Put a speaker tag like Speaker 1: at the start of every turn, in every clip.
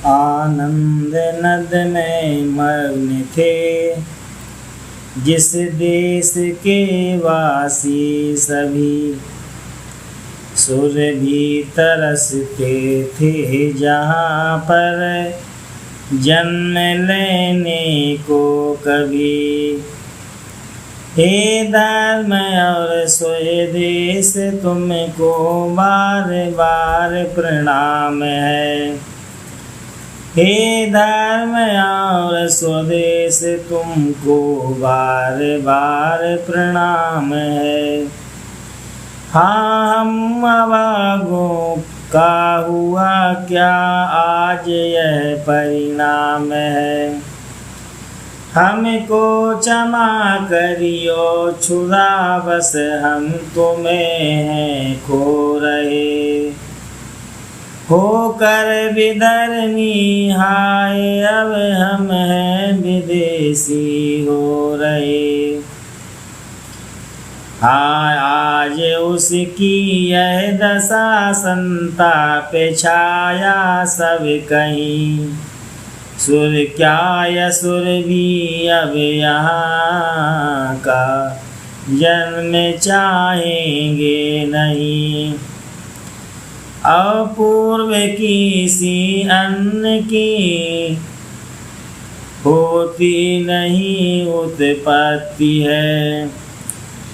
Speaker 1: आनंद नद में मग्न थे जिस देश के वासी सभी, सुर भी तरसते थे जहाँ पर जन्म लेने को कभी। हे धर्म और स्वदेश तुमको बार बार प्रणाम है। हे धर्म और स्वदेश तुमको बार बार प्रणाम है। हाँ, हम अभागों का हुआ क्या आज यह परिणाम है। हमको क्षमा करियो छुरा बस हम तुम्हें हैं खो रहे। होकर विधर्मी हाय अब हम हैं विदेशी हो रहे। हाँ, आज उसकी यह दशा संताप छाया सब कहीं। सुर क्या यसुर भी अब यहाँ का जन्म चाहेंगे नहीं। अपूर्व किसी अन्न की होती नहीं उत्पत्ति है,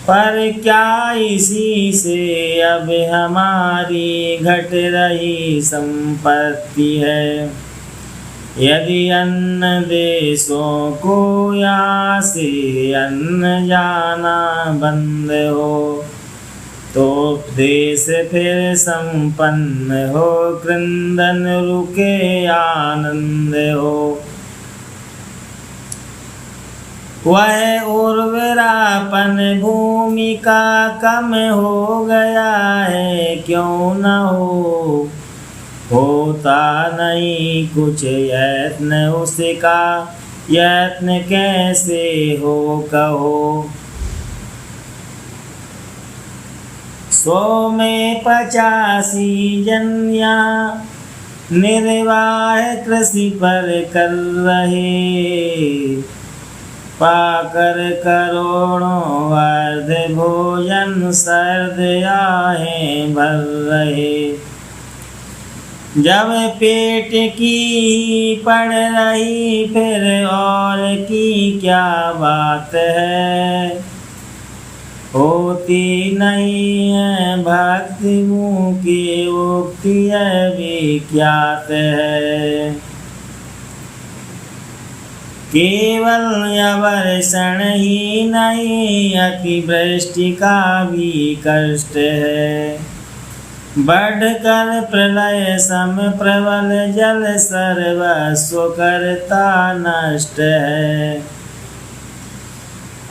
Speaker 1: पर क्या इसी से अब हमारी घट रही संपत्ति है। यदि अन्न देशों को यहाँ से अन्न जाना बंद हो, तो देश फिर संपन्न हो, क्रंदन रुके आनंद हो। वह उर्वरापन भूमि का कम हो गया है क्यों न हो। होता नहीं कुछ यत्न उसका, यत्न कैसे हो कहो। 100 में 85 जनिया निर्वाह कृषि पर कर रहे। पाकर करोड़ों वर्ध भोजन सर्द आहें भर रहे। जब पेट की पड़ रही फिर और की क्या बात है। होती नहीं है भक्ति मुँह की उक्ति विख्यात है। केवल वर्षण ही नहीं अतिवृष्टि का भी कष्ट है। बढ़कर प्रलय सम प्रबल जल सर्वस्व करता नष्ट है।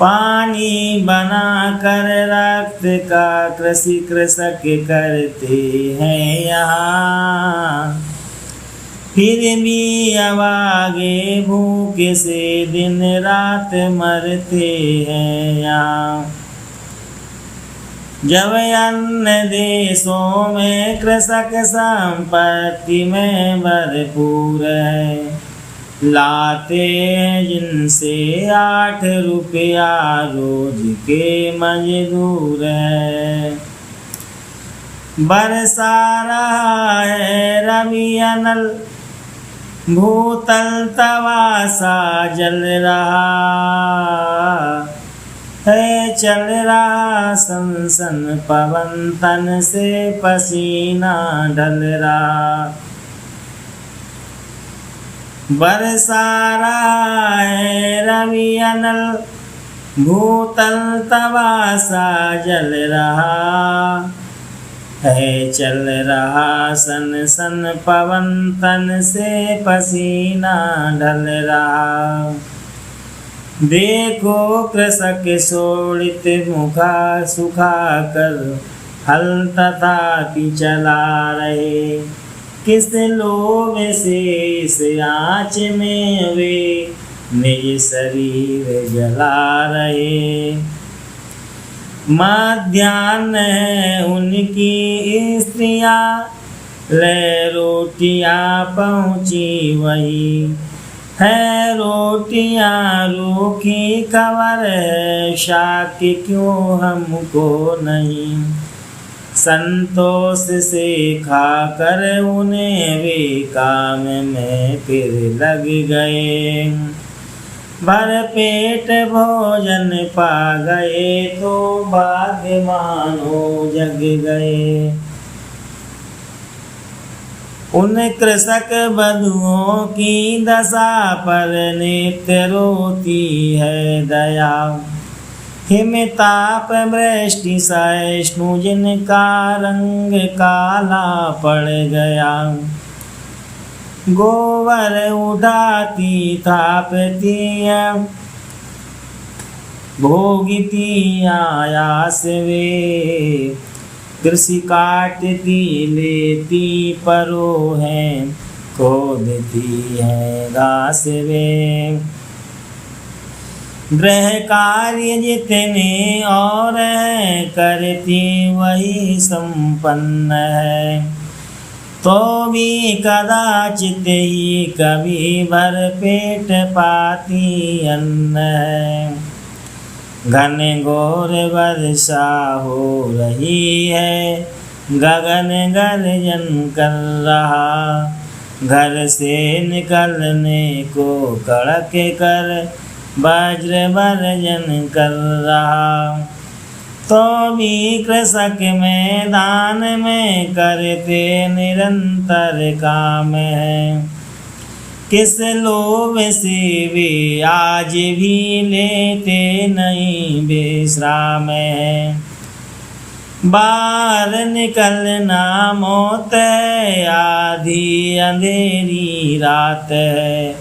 Speaker 1: पानी बना कर रक्त का कृषि कृषक करते हैं यहाँ। फिर भी अभागे भूख से दिन रात मरते हैं यहाँ। जब अन्य देशों में कृषक संपत्ति में भरपूर है, लाते हैं जिनसे 8 रुपया रोज के मजदूर है। बरसा रहा है रवि अनल, भूतल तवासा जल रहा है। चल रहा सन पवन तन से पसीना ढल रहा। बरसा रहा है रवि अनल, भूतल तवासा जल रहा है। चल रहा सन पवन तन से पसीना ढल रहा। देखो कृषक शोणित मुखा सुखा कर हल तथापि चला रहे। किस लोभ से इस आँच में वे निज शरीर जला रहे। मध्याह्न है उनकी स्त्रियाँ ले रोटियां पहुँची वही है रोटियां रूखी खबर है शाक क्यों हमको नहीं। संतोष से खाकर उन्हें वे काम में फिर लग गए। भर पेट भोजन पा गए तो भाग्यवान हो जग गए। उन कृषक बंधुओं की दशा पर नित्य रोती है दया। हिमताप वृष्टि सहिष्णु जिनका रंग काला पड़ गया। गोबर उठाती थापती भोगती आयास वे। कृषि काटती लेती परो है खोदती है घास वे। गृह कार्य जितने और है करती वही संपन्न है। तो भी कदाचित ही कभी भर पेट पाती अन्न है। घन घोर वर्षा हो रही है गगन गर्जन कर रहा। घर से निकलने को कड़क कर वज्र वर्जन कर रहा। तो भी कृषक मैदान में करते निरंतर काम है। किस लोभ से वे आज भी लेते नहीं विश्राम है। बाहर निकलना मौत है आधी अंधेरी रात है।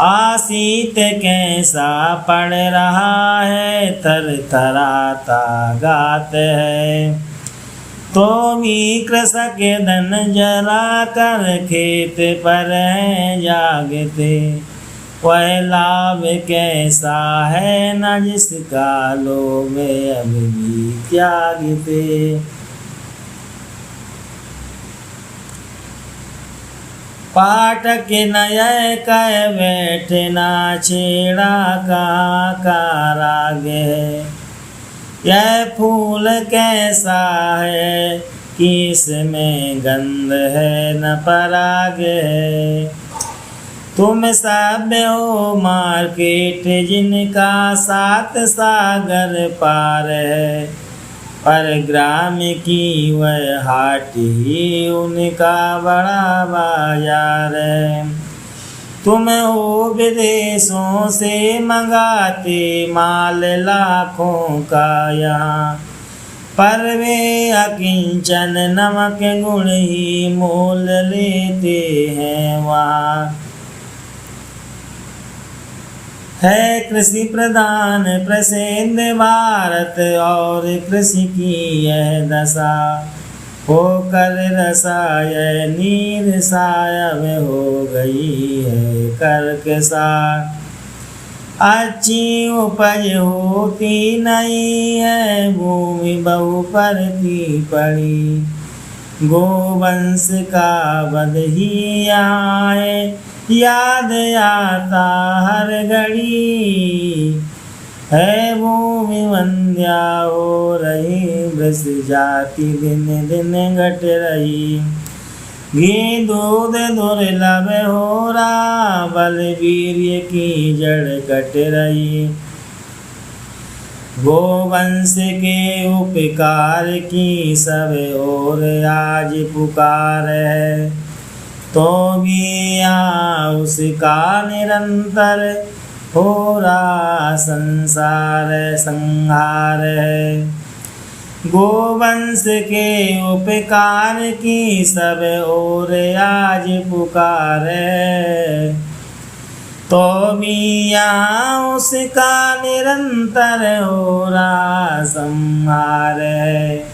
Speaker 1: आशीत कैसा पड़ रहा है थरथराता गात है। तो भी कृषक धन जला कर खेत पर है जागते। वह लाभ कैसा है न जिसका लोभ अभी भी त्यागते। पाठक नय कह बैठना छेड़ा का राग है। यह फूल कैसा है कि इसमें गंध है न पराग है। तुम सब हो मार्केट जिनका सात सागर पार है। पर ग्राम की वह हाट ही उनका बड़ा बाजार है। तुम हो विदेशों से मंगाते माल लाखों का यहाँ। पर वे अकिंचन नमक गुण ही मोल लेते हैं वहाँ। है कृषि प्रधान प्रसिद्ध भारत और कृषि की यह दशा। होकर रसायन निरसायन हो गई है कर्कशा। अच्छी उपज होती नहीं है भूमि बहु परती पड़ी। गोवंश का वध ही आए याद आता हर घड़ी। है भूमि वंध्या हो रही वृष जाति दिन दिन घट रही। घी दूध दुर्लभ हो रहा बलवीर्य की जड़ कट रही। गोवंश के उपकार की सब और आज पुकार है। तो भी यहाँ उसका निरंतर हो रहा संसार संहार है। गोवंश के उपकार की सब और आज पुकार है। तो भी यहाँ उसका निरंतर हो रहा संहार है।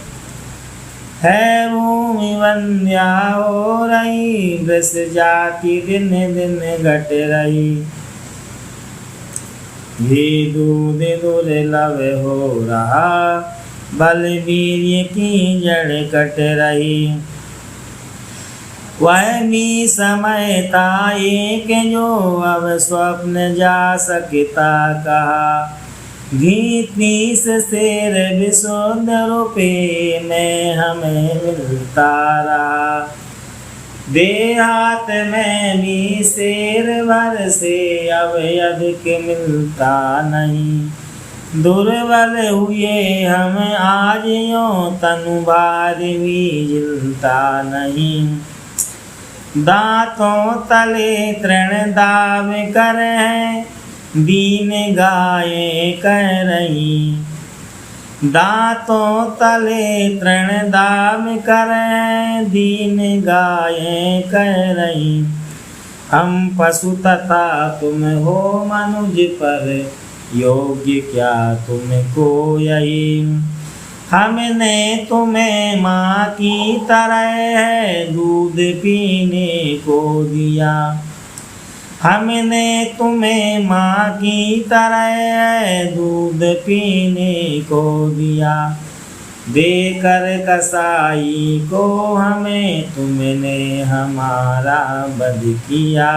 Speaker 1: भूमि वंध्या हो रही वृष जाति दिन दिन घट रही। घी दूध दुर्लभ हो रहा बलवीर्य की जड़ कट रही। वह भी समय था एक जो अब स्वप्न जा सकता कहा। घी 30 सेर विशुद्ध रुपये में हमें मिलता रहा। देहात में भी शेर भर से अब अधिक मिलता नहीं। दुर्बल हुए हम आज यों तनु भार भी झिलता नहीं। दांतों तले तृण दाव कर हैं दीन गाये कह रही। दांतों तले तृण दाव कर हैं दीन गाये कह रही। हम पशु तथा तुम हो मनुज पर योग्य क्या तुमको यही। हमने तुम्हें माँ की तरह है दूध पीने को दिया। हमने तुम्हें माँ की तरह दूध पीने को दिया। देकर कसाई को हमें तुमने हमारा वध किया।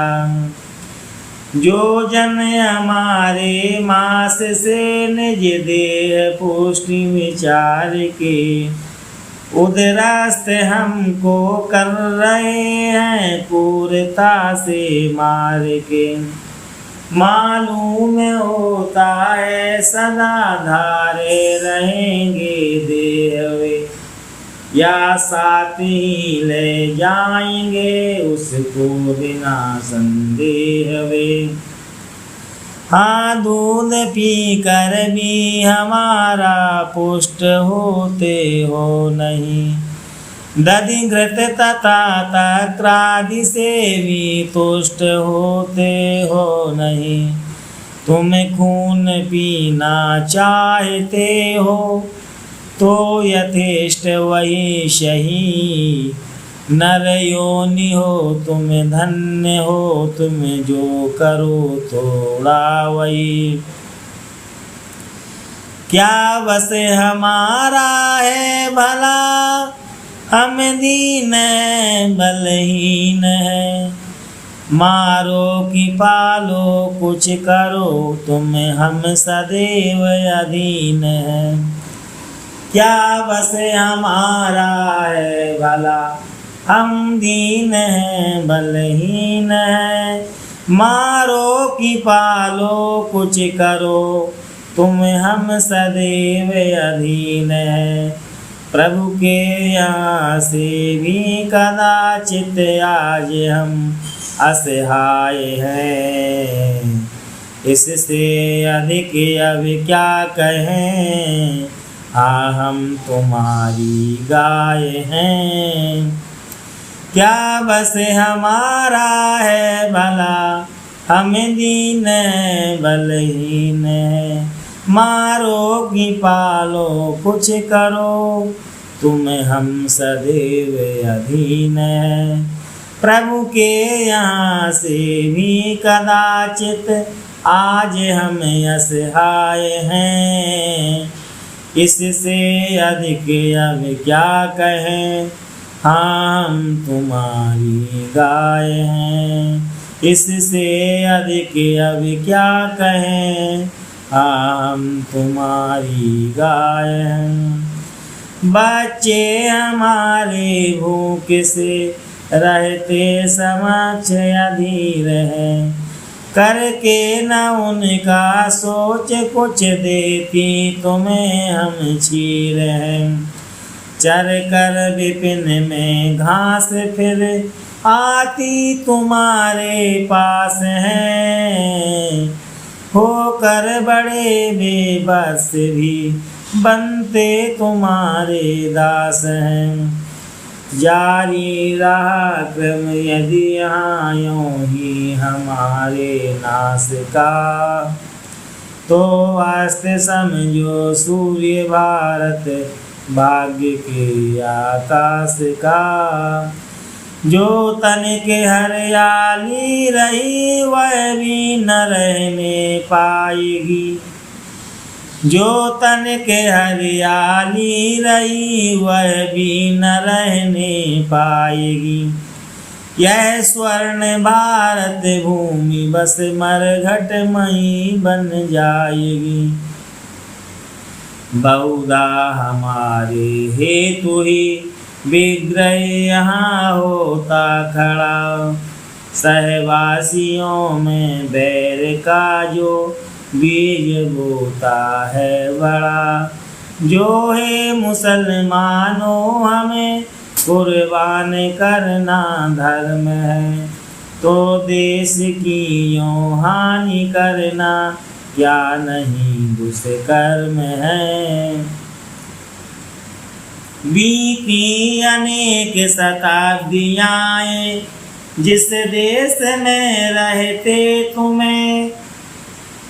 Speaker 1: जो जन हमारे मास से निज देह पुष्टि विचार के उदरास्त हमको कर रहे हैं क्रूरता से मार के। मालूम होता है सदा धारे रहेंगे देह वे, या साथ ही ले जाएंगे उसको बिना संदेह वे। हाँ दूध पी कर भी हमारा पुष्ट होते हो नहीं। दधि घृत तथा तक्रादि से भी तुष्ट होते हो नहीं। तुम खून पीना चाहते हो तो यथेष्ट वही सही। नर योनि हो तुम धन्य हो तुम जो करो थोड़ा वही। क्या बस हमारा है भला हम दीन बलहीन है। मारो कि पालो कुछ करो तुम हम सदैव अधीन है। क्या बस हमारा है भला हम दीन हैं बलहीन है। मारो कि पालो कुछ करो तुम हम सदैव अधीन है। प्रभु के यहाँ से भी कदाचित आज हम असहाय हैं। इससे अधिक अब क्या कहें, हाँ हम तुम्हारी गाय हैं। क्या बस हमारा है भला हम दीन बलहीन है। मारो कि पालो कुछ करो तुम हम सदैव अधीन है। प्रभु के यहाँ से भी कदाचित आज हम असहाय हैं। इससे अधिक अब क्या कहें, हाँ हम तुम्हारी गाय हैं। इससे अधिक अब क्या कहें, हाँ हम तुम्हारी गाय हैं। बच्चे हमारे भूख से रहते समक्ष अधीर हैं। करके न उनका सोच कुछ देती तुम्हें हम चीर हैं। चर कर विपिन में घास फिर आती तुम्हारे पास हैं। होकर बड़े बेबस भी बनते तुम्हारे दास हैं। जारी रहा क्रम यदि यहाँ यूं ही हमारे नाश का, तो वास्ते समझो सूर्य भारत भाग्य के आकाश का। जो तन के हरियाली रही वह भी न रहने पाएगी। जो तन के हरियाली रही वह भी न रहने पाएगी। यह स्वर्ण भारत भूमि बस मरघट मई बन जाएगी। बहुधा हमारे हेतु ही विग्रह यहाँ होता खड़ा। सहवासियों में बैर का जो बीज बोता है बड़ा। जो है मुसलमानों हमें कुर्बान करना धर्म है। तो देश की यों हानि करना क्या नहीं दुष्कर्म है। बीती अनेक शताब्दियाँ जिस देश में रहते तुम्हें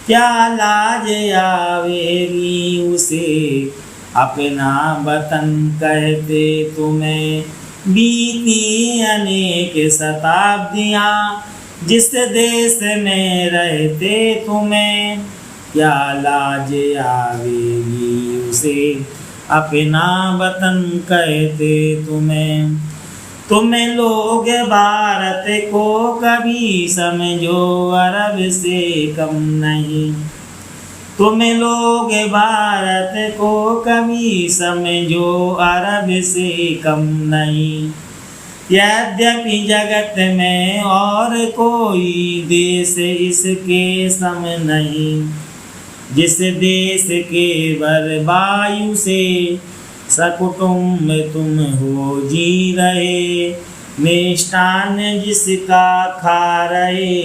Speaker 1: क्या लाज आवेगी उसे अपना वतन कहते तुम्हें। बीती अनेक शताब्दियाँ जिस देश में रहते तुम्हें क्या लाज आवेगी उसे अपना वतन कहते तुम्हें। तुम लोग भारत को कभी समझो अरब से कम नहीं। तुम लोग भारत को कभी समझो अरब से कम नहीं। यद्यपि जगत में और कोई देश इसके सम नहीं। जिस देश के वर वायु से सकुटुम्ब तुम हो जी रहे। मिष्टान जिसका खा रहे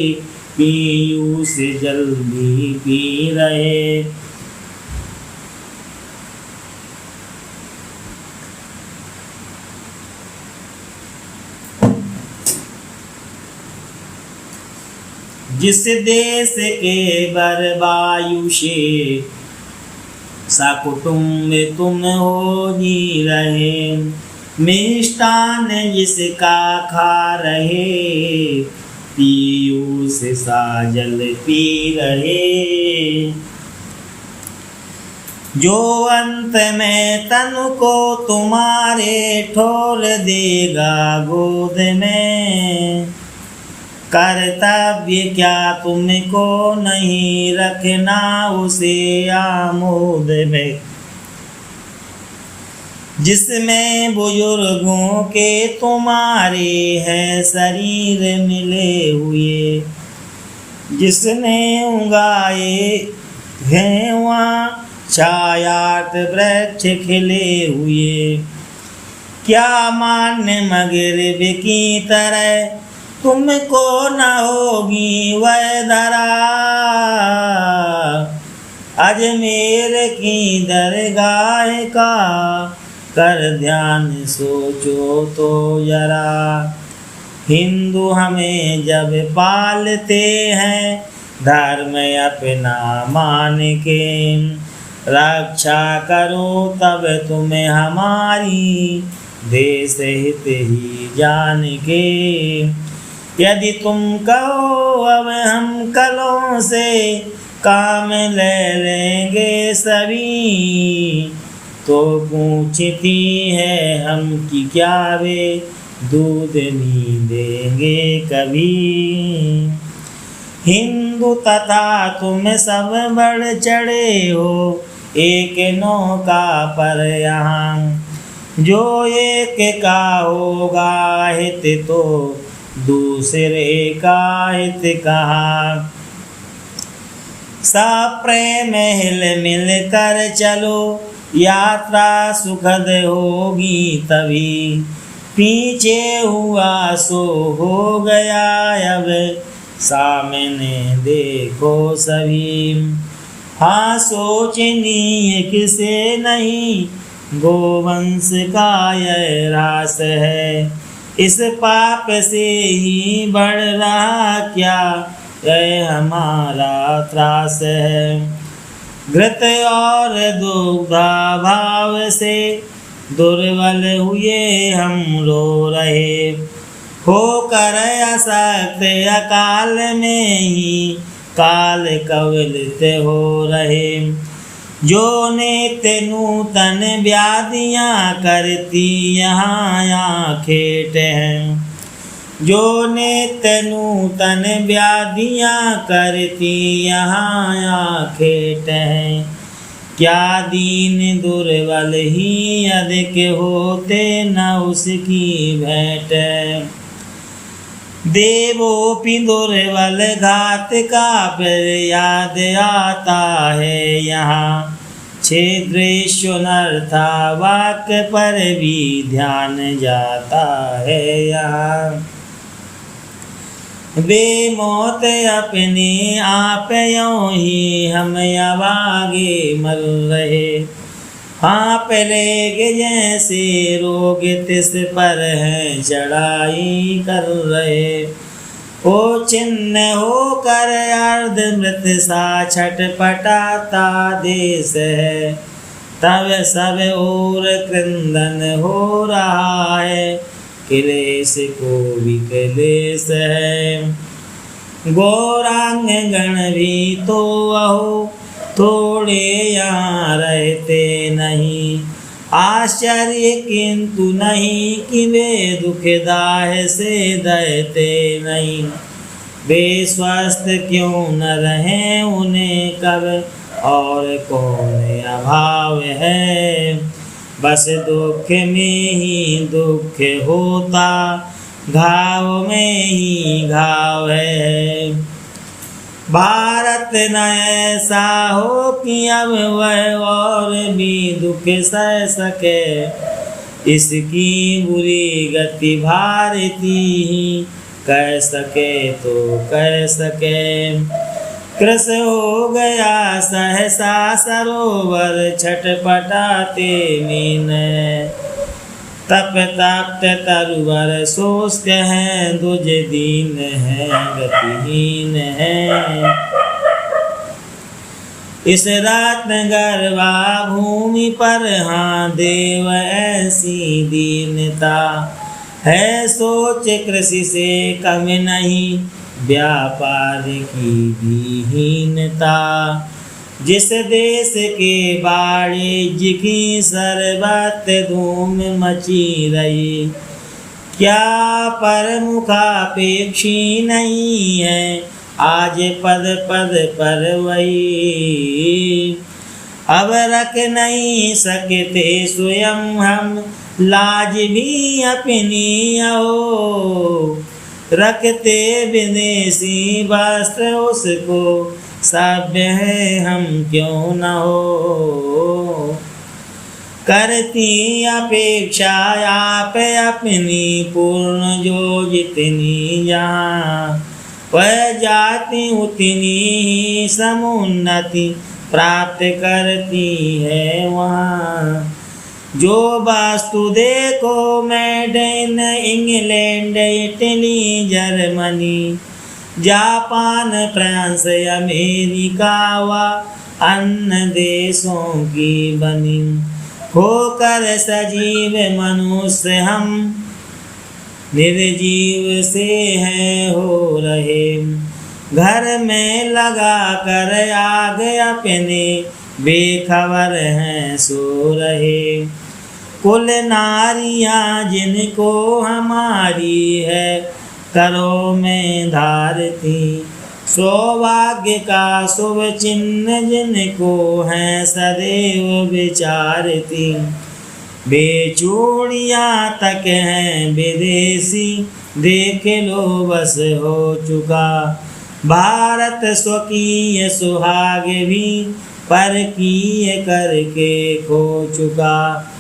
Speaker 1: पीयूष जल्दी पी रहे। जिस देश के वर वायु से सकुटुम्ब तुम हो जी रहे। मिष्टान जिसका खा रहे पीयूष सा जल पी रहे। जो अंत में तन को तुम्हारे ठोर देगा गोद में। कर्तव्य क्या तुमको नहीं रखना उसे आमोद में। जिसमें बुजुर्गों के तुम्हारे हैं शरीर मिले हुए। जिसने उगाए हैं वहाँ छायात वृक्ष खिले हुए। क्या मान्य मगरिब की तरह तुमको न होगी वह धरा। अजमेर की दरगाह का कर ध्यान सोचो तो जरा। हिंदू हमें जब पालते हैं धर्म अपना मान के। रक्षा करो तब तुम्हें हमारी देश हित ही जान के। यदि तुम कहो अब हम कलों से काम ले लेंगे सभी। तो पूछती है हम कि क्या वे दूध नहीं देंगे कभी। हिंदू तथा तुम सब बढ़ चढ़े हो एक नौका पर यहाँ। जो एक का होगा हित तो दूसरे का हित कहा। सब प्रेम हिल मिल कर चलो यात्रा सुखद होगी तभी। पीछे हुआ सो हो गया अब सामने देखो सभी। हाँ सोचनीय किसे नहीं गोवंश का यह रास है। इस पाप से ही बढ़ रहा क्या यह हमारा त्रास है। घृत और दुग्धा भाव से दुर्बल हुए हम रो रहे। होकर असक्त अकाल में ही काल कवलित हो रहे। जो नित्य नूतन व्याधियाँ करती यहाँ खेट हैं। जो नित्य नूतन व्याधियाँ करती यहाँ आँखें टहें। क्या दीन दुर्बल ही अधिक होते न उसकी भेंट। देवोपि दुर्बल घात का फिर याद आता है यहाँ। छिद्रेश्वरथा वाक्य पर भी ध्यान जाता है यहाँ। वे मौत अपने आप यों ही हम अभागे मर रहे। हाँप लेगे जैसे रोग तिस पर है चढ़ाई कर रहे। ओ छिन्न होकर अर्ध मृत सा छटपटाता देश है। तब सब और क्रंदन हो रहा है, क्लेश को भी क्लेश है। गौरांग गण भी तो अहो थोड़े यहाँ रहते नहीं। आश्चर्य किंतु नहीं कि वे दुखदाह से दहते नहीं। वे स्वस्थ क्यों न रहें उन्हें कब और कौन अभाव है। बस दुख में ही दुख होता, घाव में ही घाव है। भारत न ऐसा हो कि अब वह और भी दुख सह सके। इसकी बुरी गति भारती ही कह सके तो कह सके। कृष हो गया सहसा सरोवर छटपटाते मीन। तप तप्त तरुवर सोचते हैं दुज दीन है गतिहीन है। इस रात गर्भा भूमि पर हाँ देव ऐसी दीनता है। सोच कृषि से कम नहीं व्यापार की भी हीनता। जिस देश के वाणिज्य की सर्वत्र धूम मची रही। क्या परमुखापेक्षी नहीं है आज पद पद पर वही। अब रख नहीं सकते स्वयं हम लाज भी अपनी हो। रखते विदेशी वस्त्र उसको सभ्य है हम क्यों न हो। करती अपेक्षा आप अपनी पूर्ण जो जितनी यहाँ। वह जाति उतनी ही समुन्नति प्राप्त करती है वहाँ। जो वास्तु देखो made in England Italy Germany Japan France America व अन्य देशों की बनी। होकर सजीव मनुष्य हम निर्जीव से हैं हो रहे। घर में लगा कर आग अपने बेखबर हैं सो रहे। कुल नारियां जिनको हमारी है करो में धारती। सौभाग्य का शुभ चिन्ह जिनको है सदैव विचारती। बेचूड़ियाँ तक हैं विदेशी देख लो बस हो चुका। भारत स्वकीय सुहाग भी परकीय करके खो चुका।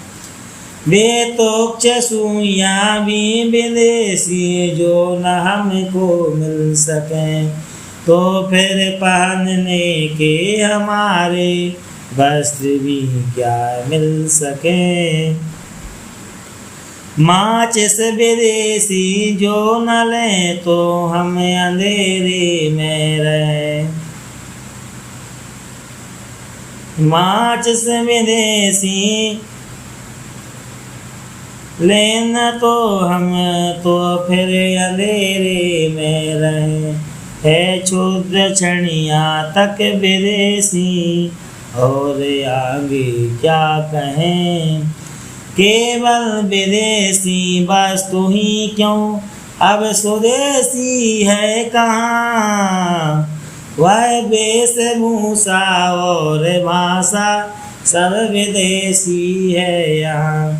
Speaker 1: वे तो चसूइयाँ भी विदेशी जो न हमको मिल सकें। तो फिर पहनने के हमारे वस्त्र भी क्या मिल सके। माचिस विदेशी जो न ले तो हम अंधेरे में रहे। माचिस विदेशी लेना तो हम तो फिर अंधेरे में रहे। है क्षुद्र क्षणिया तक विदेशी और आगे क्या कहें। केवल विदेशी वस्तु ही क्यों अब स्वदेशी है कहाँ, वह वेशभूषा और भाषा सब विदेशी है यहाँ।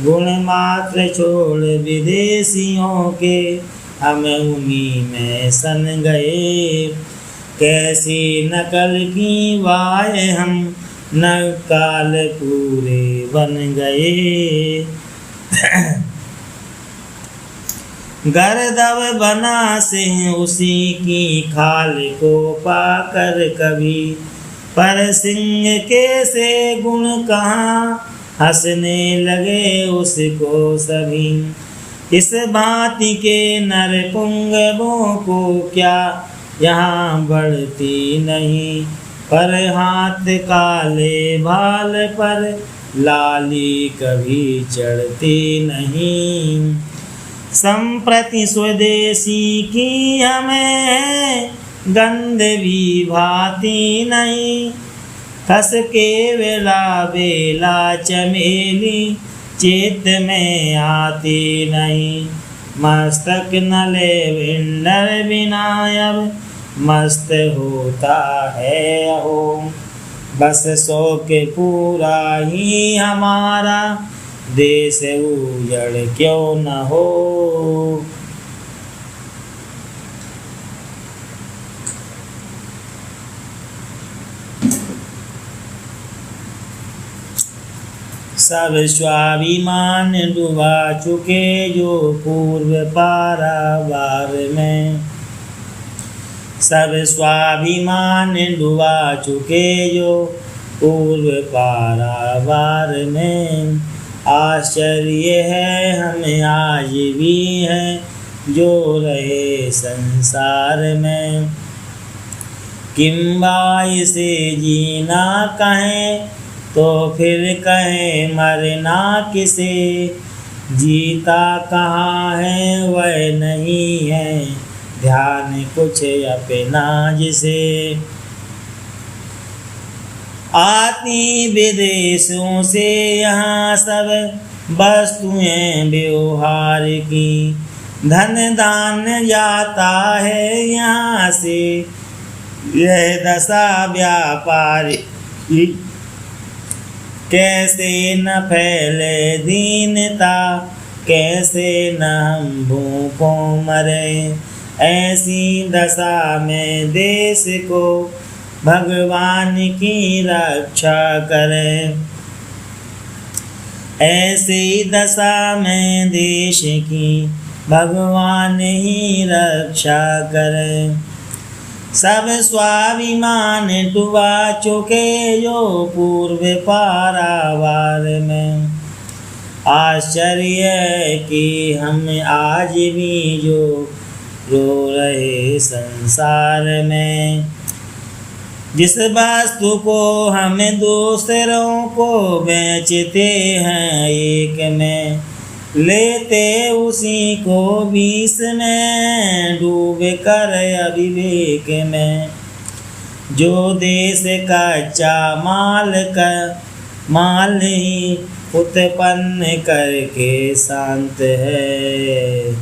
Speaker 1: गुण मात्र छोड़ विदेशियों के हम उन्हीं में सन गए, कैसी नकल की वाय हम नकाल पूरे बन गए। गर्दव बना सिंह उसी की खाल को पाकर कभी, पर सिंह के से गुण कहाँ, हंसने लगे उसको सभी। इस भांति के नर पुंगवों को क्या यहाँ बढ़ती नहीं, पर हाथ काले भाल पर लाली कभी चढ़ती नहीं। संप्रति स्वदेशी की हमें गंध भी भाती नहीं, खस के वेला बेला चमेली चेत में आती नहीं। मस्तक नले भिंडर बिना अब मस्त होता है अहो, बस शौक पूरा ही हमारा देश उजड़ क्यों न हो। सब स्वाभिमान डुबा चुके जो पूर्व पारावार में, सब स्वाभिमान डुबा चुके जो पूर्व पारावार में। आश्चर्य है हमें आज भी है जो रहे संसार में, किंबा इसे जीना कहें तो फिर कहें मरना किसे। जीता कहाँ है वह नहीं है ध्यान कुछ अपना जिसे। आती विदेशों से यहाँ सब वस्तुएं व्यवहार की, धन दान जाता है यहाँ से यह दशा व्यापार की। कैसे न फैले दीनता, कैसे न हम भूखों मरे, ऐसी दशा में देश को भगवान की रक्षा करें। ऐसी दशा में देश की भगवान ही रक्षा करें। सब स्वाभिमान डुबा चुके जो पूर्व पारावार में। आश्चर्य है कि हम आज भी जो रो रहे संसार में। जिस वस्तु को हम दूसरों को बेचते हैं एक में, लेते उसी को 20 में, डूब कर अविवेक में। जो देश का कच्चा माल ही उत्पन्न करके शांत है,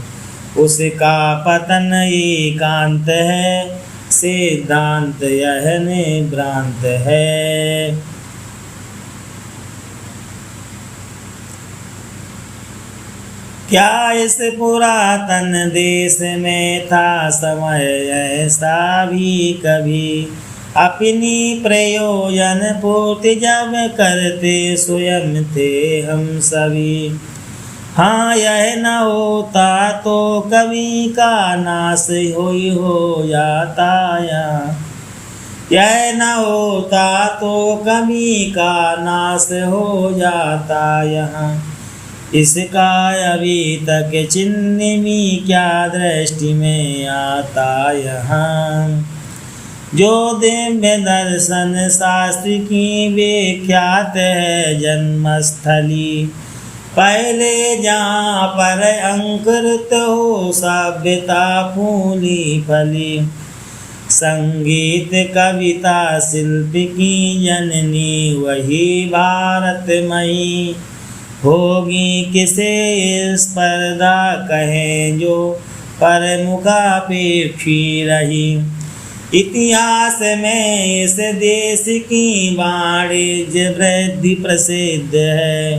Speaker 1: उसका पतन एकांत है, सिद्धांत यह भ्रांत है। क्या इस पुरातन देश में था समय ऐसा भी कभी, अपनी प्रयोजन पूर्ति जब करते स्वयं थे हम सभी। हाँ यह न होता तो कवि का नाश हो जाता यहाँ, यह न होता तो कवि का नाश हो जाता यहाँ। इसका अभी तक चिन्ह भी क्या दृष्टि में आता यहाँ। जो दिव्य दर्शन शास्त्र की विख्यात है जन्मस्थली, पहले जहाँ पर अंकुरित हो सभ्यता फूली फली। संगीत कविता शिल्प की जननी वही भारतमयी, होगी किसे स्पर्धा कहें जो पर मुखापेक्षी रही। इतिहास में इस देश की वाणिज्य वृद्धि प्रसिद्ध है।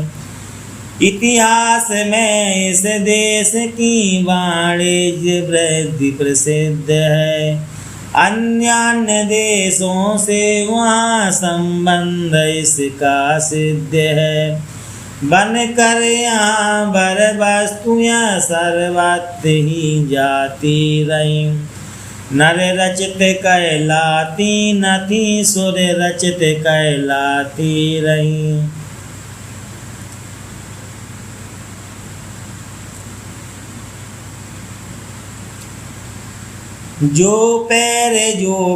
Speaker 1: इतिहास में इस देश की वाणिज्य वृद्धि प्रसिद्ध है। अन्य देशों से वहाँ संबंध इसका सिद्ध है। बन कर यहाँ बर वस्तुएं सर्वत्र ही जाती रही। नर रचित कहलाती न थी, सुर रचित कहलाती रही। जो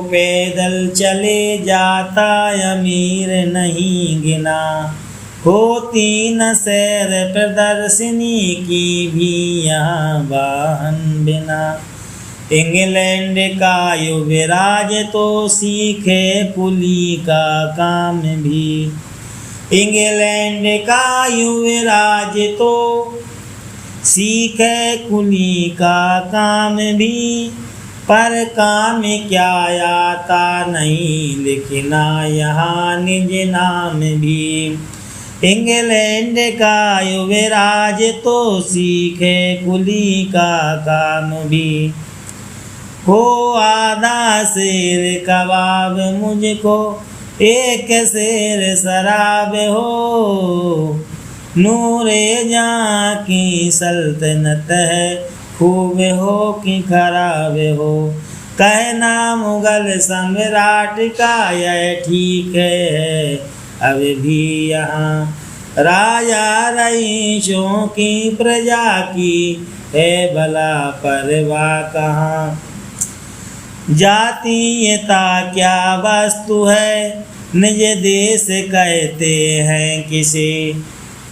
Speaker 1: पैदल चले जाता अमीर नहीं गिना। होती न सैर प्रदर्शनी की भी यहाँ वाहन बिना। इंग्लैंड का युवराज तो सीखे कुली का काम भी। इंग्लैंड का युवराज तो सीखे कुली का काम भी। पर काम क्या आता नहीं, लिखना यहाँ निज नाम भी। इंग्लैंड का युवराज तो सीखे कुली का काम भी। हो आधा शेर कबाब मुझको, एक शेर शराब हो। नूरे जहाँ की सल्तनत है, खूब हो कि खराब हो। कहना मुगल सम्राट का यह ठीक है, अब भी यहाँ राजा रईसों की प्रजा की है भला परवाह कहाँ। जातीयता क्या वस्तु है, निज देश कहते हैं किसे।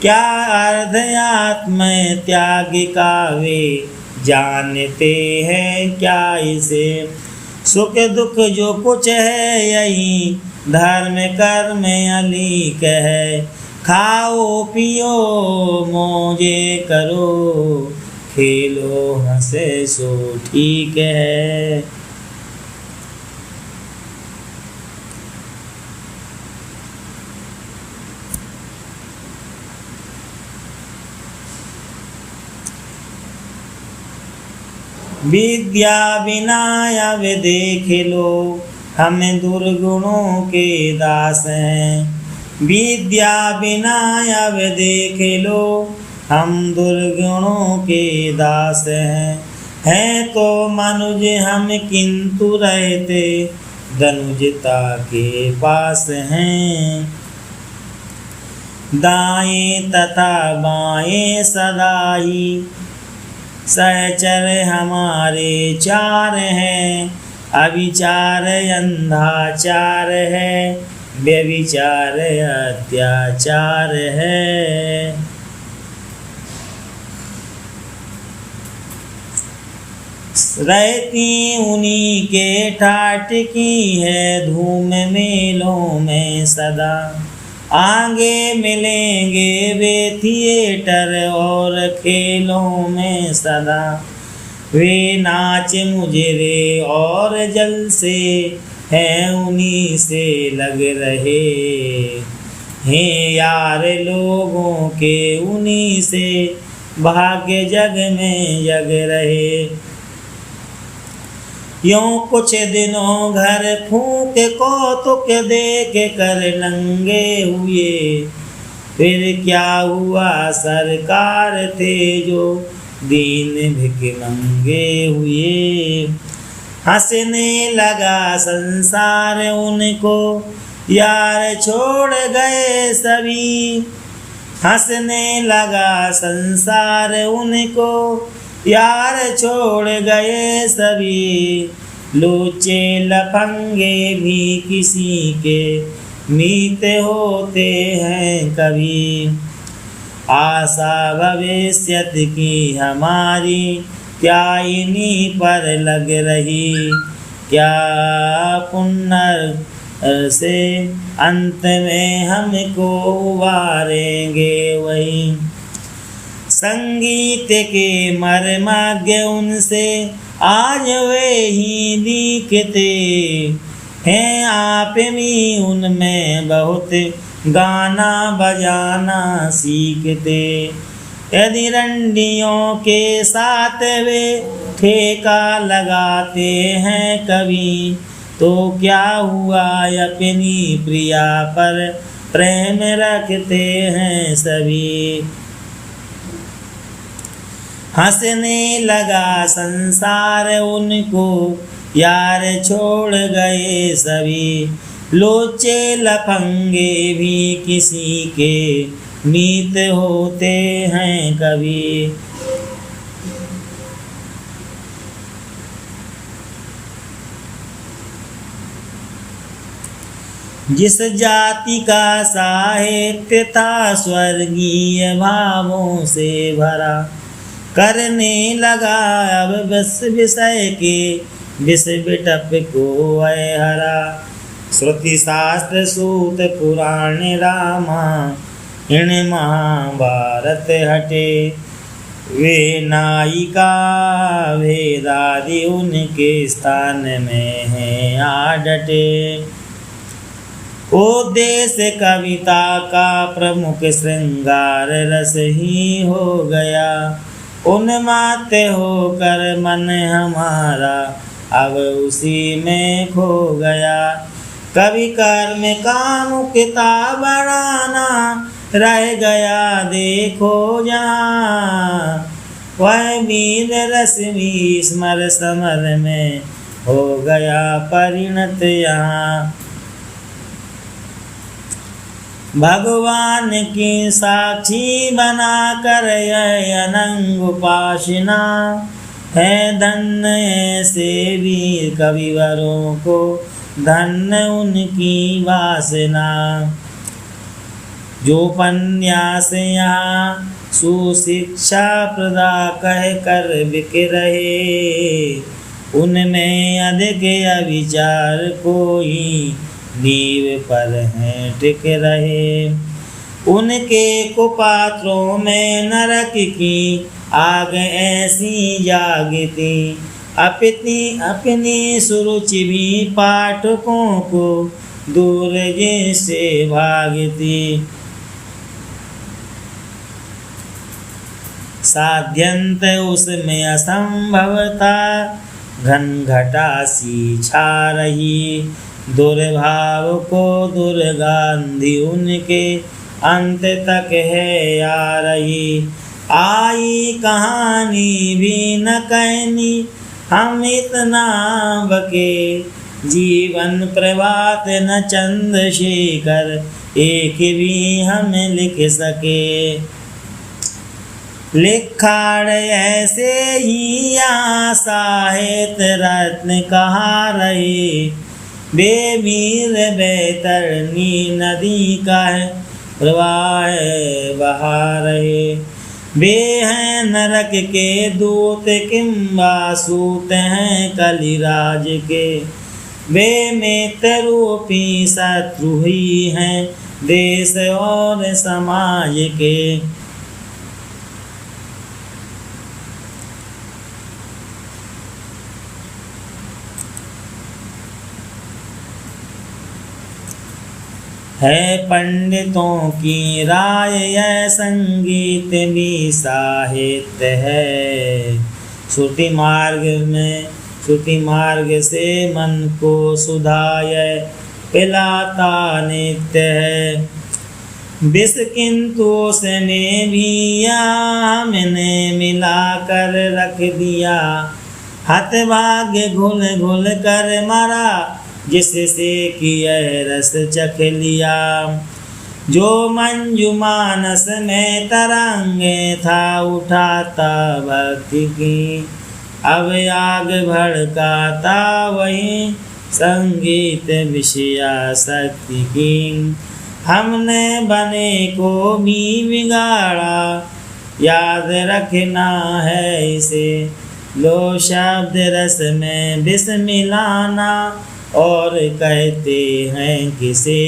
Speaker 1: क्या अर्थ आत्म त्याग का वे जानते हैं क्या इसे। सुख दुख जो कुछ है यही धर्म कर्म अलीक है। खाओ पियो मौजे करो, खेलो हंसे सो ठीक है। विद्या बिना अब देख लो, हम दुर्गुणों के दास हैं। विद्या बिना अब देख लो, हम दुर्गुणों के दास हैं तो मनुज हम किंतु रहते धनुजता के पास हैं। दाएं तथा बाएं सदा ही सहचर हमारे चार हैं। अविचार अंधाचार है, व्यभिचार अत्याचार है। रहती उन्हीं के ठाट की है धूम मेलों में सदा। आगे मिलेंगे वे थिएटर और खेलों में सदा। वे नाच मुजरे और जलसे हैं उन्हीं से लग रहे हैं यार लोगों के उन्हीं से भाग्य जग में जग रहे। यूं कुछ दिनों घर फूंक कौतुक देख कर नंगे हुए। फिर क्या हुआ सरकार थे जो दीन भिख मंगे हुए। हंसने लगा संसार उनको यार छोड़ गए सभी। हंसने लगा संसार उनको यार छोड़ गए सभी। लूचे लफंगे भी किसी के मीत होते हैं कभी। आशा भविष्यत की हमारी क्या इन्हीं पर लग रही। क्या से अंत में हमको उबारेंगे वही। संगीत के मर्माज्ञ उनसे आज वे ही लिखते हैं, आप भी उनमें बहुत गाना बजाना सीखते। यदि रंडियों के साथ वे ठेका लगाते हैं कभी, तो क्या हुआ अपनी प्रिया पर प्रेम रखते हैं सभी। हंसने लगा संसार उनको, यार छोड़ गए सभी। लोचे लफंगे भी किसी के मीत होते हैं कभी। जिस जाति का साहित्य था स्वर्गीय भावों से भरा, करने लगा अब बस विषय के विष बिटप को हरा। श्रुति शास्त्र सूत पुराण रामायण महाभारत हटे, वे नायिका भेदादि उनके स्थान में हैं आ डटे। उद्देश्य कविता का प्रमुख श्रृंगार रस ही हो गया, उन्मत्त होकर मन हमारा अब उसी में खो गया। कभी कर्म का मुक्ता बढ़ाना रह गया देखो जहाँ, वह वीर रश्मि स्मर समर में हो गया परिणत यहाँ। भगवान की साक्षी बनाकर यह अनंग उपासना है धन्य ऐसे वीर कविवरों को, धन्य उनकी वासना। जो उपन्यास यहाँ सुशिक्षा प्रदा कह कर बिक रहे, उनमें अधिक अविचार कोई नींव पर हैं टिक रहे। उनके कुपात्रों में नरक की आग ऐसी जागती, अपनी सुरुचि भी पाठकों को दूर से भागती। साध्यंत उसमें असंभव था, घनघटा सी छा रही। दुर्भाव को दुर्गंधि उनके अंत तक है आ रही। आई कहानी भी न कहनी हम इतना बके, जीवन प्रभात न चंद्रशेखर एक भी हम लिख सके। लिखाड़ ऐसे ही यहाँ साहित्य रत्न कहा रहे, बेमीर बैतरनी नदी का है प्रवाह बहा रहे। वे हैं नरक के दूत किंबा सूत हैं कलिराज के, वे मित्र रूपी शत्रु ही हैं देश और समाज के। है पंडितों की राय यह संगीत भी साहित्य है, श्रुति मार्ग से मन को सुधाय पिलाता नित्य है। विष किंतु उसमें भी हमने मिला कर रख दिया, हतभाग्य घुल घुल कर मरा जिससे कि यह रस चख लिया। जो मंजू मानस में तरंगे था उठाता भक्ति की, अब आग भड़काता वही संगीत विषयासक्ति की। हमने बने को भी बिगाड़ा याद रखना है इसे, लो शब्द रस में विष मिलाना और कहते हैं किसे।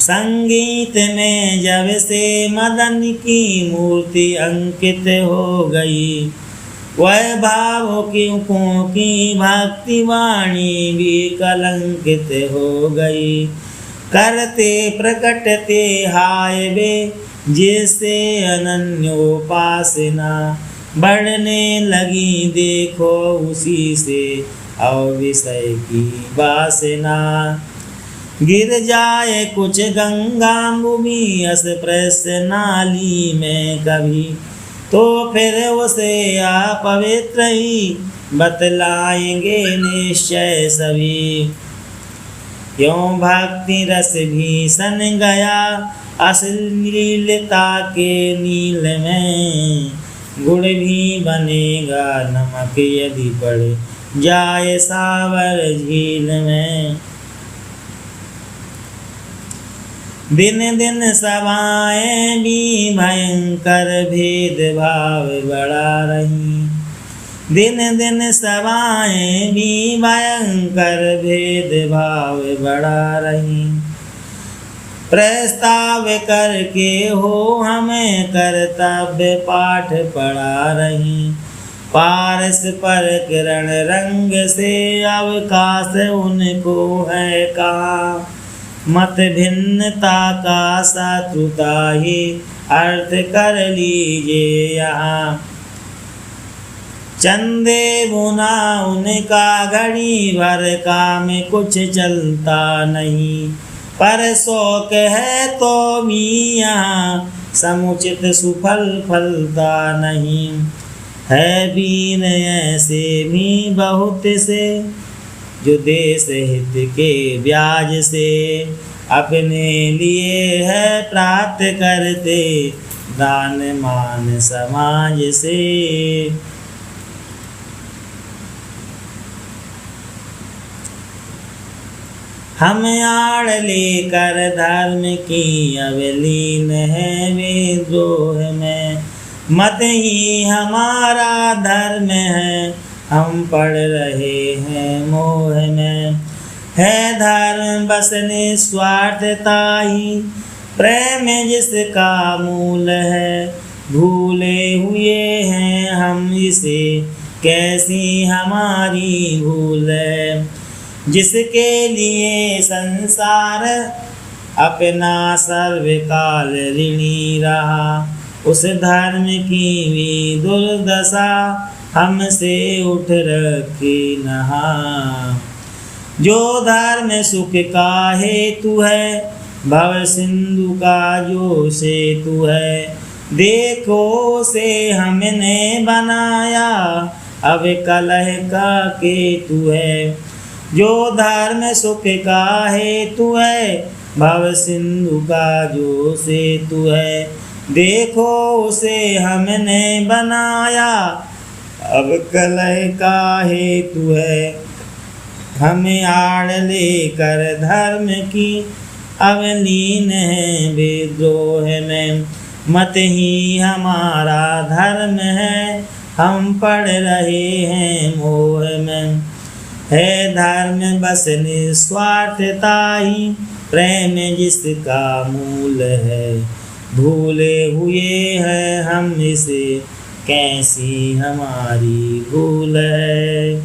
Speaker 1: संगीत में जब से मदन की मूर्ति अंकित हो गई, वह भावुकों की भक्ति वाणी भी कलंकित हो गई। करते प्रकटते हाय वे जिससे अनन्योपासना, बढ़ने लगी देखो उसी से अविषय की वासना। गिर जाए कुछ गंगा भूमि अस्पृश नाली में कभी, तो फिर उसे अपवित्र ही बतलाएंगे निश्चय सभी। क्यों भक्ति रस भी सन गया अश्लीलता के नील में, गुड़ भी बनेगा नमक यदि पड़ जाए सावर झील में। दिन दिन सभाएं भी भयंकर भेदभाव बढ़ा रही, दिन दिन सभाएं भी भयंकर भेदभाव बढ़ा रही। प्रस्ताव करके हो हमें कर्तव्य पाठ पढ़ा रही, पारस पर किरण रंग से अवकाश उनको है कहा। मत भिन्नता का शत्रुता ही अर्थ कर लीजिए यहाँ। चंदे बुना उनका घड़ी भर काम कुछ चलता नहीं, पर शौक है तो भी यहाँ समुचित सुफल फलता नहीं। है वीर ऐसे भी बहुत से जो देश हित के ब्याज से, अपने लिए है प्राप्त करते दान मान समाज से। हम आड़ लेकर धर्म की अवलीन है विद्रोह में, मत ही हमारा धर्म है हम पढ़ रहे हैं मोह में। है धर्म बस निस्वार्थता ही प्रेम जिसका मूल है, भूले हुए हैं हम इसे कैसी हमारी भूल है। जिसके लिए संसार अपना सर्वकाल ऋणी रहा, उस धर्म की भी दुर्दशा हमसे उठ रखी नहा। जो धर्म सुख का हेतु है, भव सिंधु का जो सेतु है, देखो से हमने बनाया अब कलह का केतु है। जो धर्म सुख का हेतु है, भव सिंधु का जो सेतु है, देखो उसे हमने बनाया अब कलह का हेतु है। हमें आड़ लेकर धर्म की अवलीन है विद्रोह में, मत ही हमारा धर्म है हम पढ़ रहे हैं मोह में। है धर्म बस निस्वार्थता ही प्रेम जिसका मूल है, भूले हुए हैं हम इसे कैसी हमारी भूल है।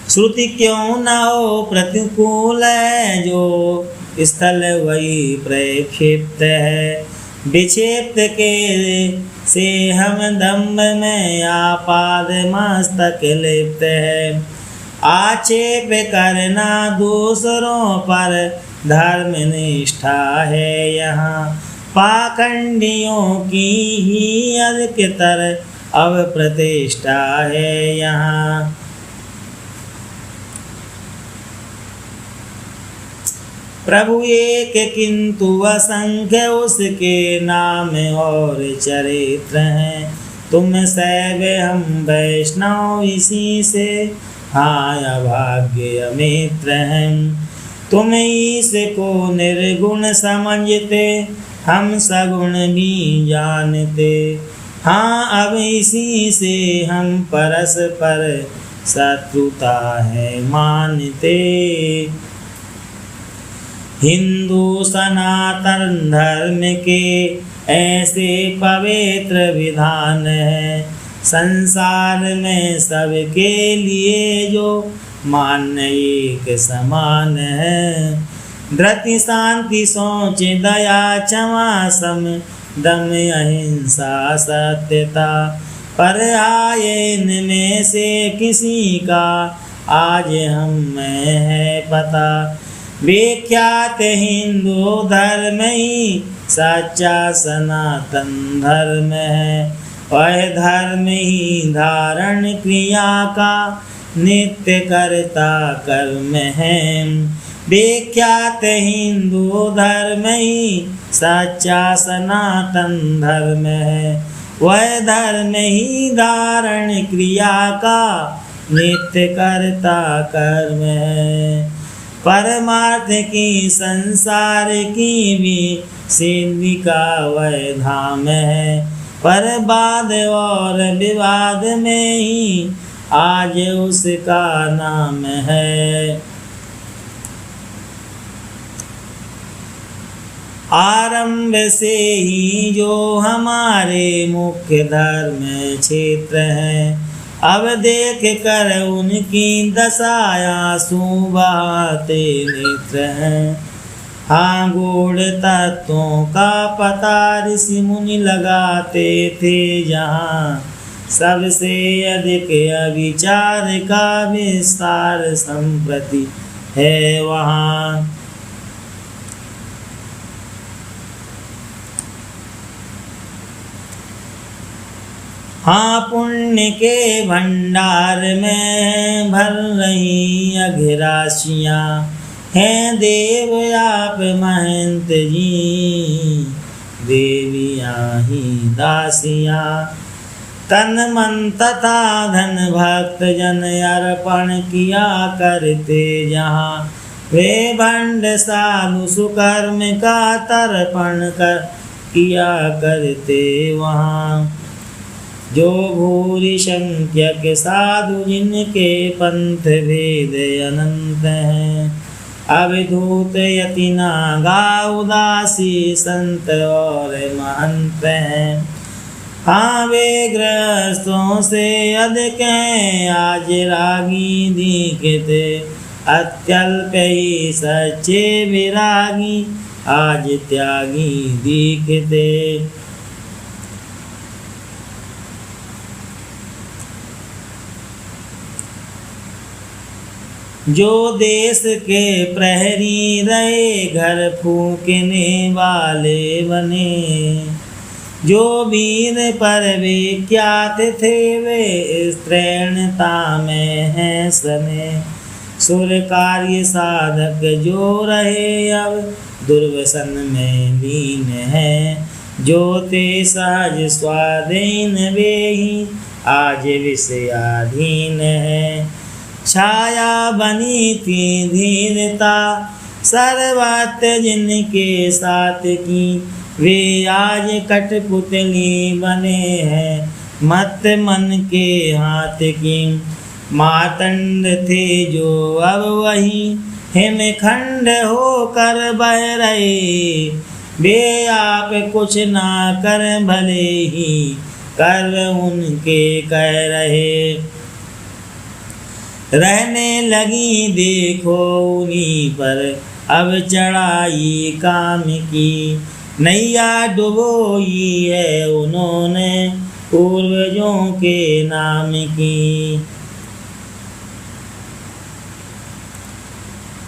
Speaker 1: श्रुति क्यों न हो प्रतिकूल है, जो स्थल वही प्रक्षिप्त है। विक्षिप्त के से हम दम्भ में आपाद मस्तक लिप्त है। आक्षेप करना दूसरों पर धर्म निष्ठा है यहाँ, पाखंडियों की ही अधिकतर अब प्रतिष्ठा है यहाँ। प्रभु एक किंतु असंख्य उसके नाम और चरित्र हैं। तुम सैव हम वैष्णव इसी से हाँ अभाग्य मित्र हैं। तुम ईश को निर्गुण समझते, हम सगुण भी जानते। हाँ अब इसी से हम परस्पर शत्रुता है मानते। हिंदू सनातन धर्म के ऐसे पवित्र विधान है, संसार में सबके लिए जो मान्य एक समान है। धृति शांति सोच दया क्षमा सम दम अहिंसा सत्यता, पर आए इनमें से किसी का आज हम में है पता। विख्यात हिंदू धर्म ही सच्चा सनातन धर्म है, वह धर्म ही धारण क्रिया का नित्य करता कर्म है। विख्यात हिंदू धर्म ही सच्चा सनातन धर्म है, वह धर्म ही धारण क्रिया का नित्य करता कर्म है। परमार्थ की संसार की भी सिद्धि का वह धाम है, पर वाद और विवाद में ही आज उसका नाम है। आरंभ से ही जो हमारे मुख्य धर्म क्षेत्र है, अब देख कर उनकी दशाया सुबहाते नेत्र हैं। हाँ, गूढ़ तत्वों का पता ऋषि मुनि लगाते थे जहाँ, सबसे अधिक अविचार का विस्तार संप्रति है वहाँ। हाँ, पुण्य के भंडार में भर रही अघराशियाँ हैं देव आप महंत जी, देवियाँ ही दासियाँ। तन मन तथा धन भक्त जन अर्पण किया करते जहाँ, वे भंड साधु सुकर्म का तर्पण कर किया करते वहाँ। जो भूरि संख्यक साधु जिनके पंथ भेद अनंत हैं, अवधूत यति नागा उदासी संत और महंत हैं। हाँ, वे गृहस्थों से अधिक हैं आज रागी दीखते, अत्यल्प ही सच्चे विरागी आज त्यागी दीखते। जो देश के प्रहरी रहे घर फूकने वाले बने, जो वीर पर विख्यात थे वे स्त्रैणता में हैं सने। सुर कार्य साधक जो रहे अब दुर्व्यसन में लीन है, जो ते सहज स्वाधीन वे ही आज विषयाधीन है। छाया बनी थी धीरता सर्वत्र जिनके साथ की, वे आज कठपुतली बने हैं मत मन के हाथ की। मातंड थे जो अब वही हिमखंड होकर बह रहे, वे आप कुछ ना कर भले ही कर उनके कह रहे। रहने लगी देखो उन्हीं पर अब चढ़ाई काम की, नैया डुबोई है उन्होंने पूर्वजों के नाम की।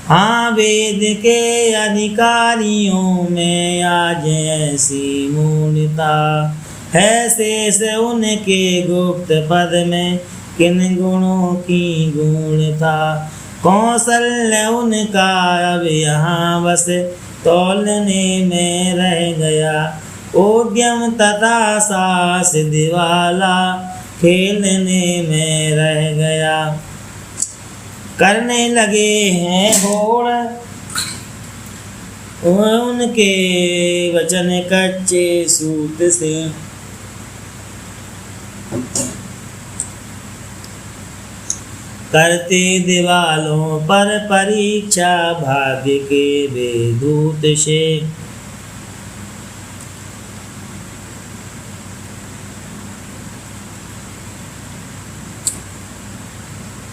Speaker 1: हाँ, वेद के अधिकारियों में आज ऐसी मूढ़ता है, शेष उनके गुप्त पद में किन गुणों की गुणता। कौशल्य उनका अब यहाँ बस तौलने में रह गया, उद्यम तथा साहस दिवाला खेलने में रह गया। करने लगे हैं होड़ उनके वचन कच्चे सूत से, करते दीवालों पर परीक्षा भाग्य के वे दूत से।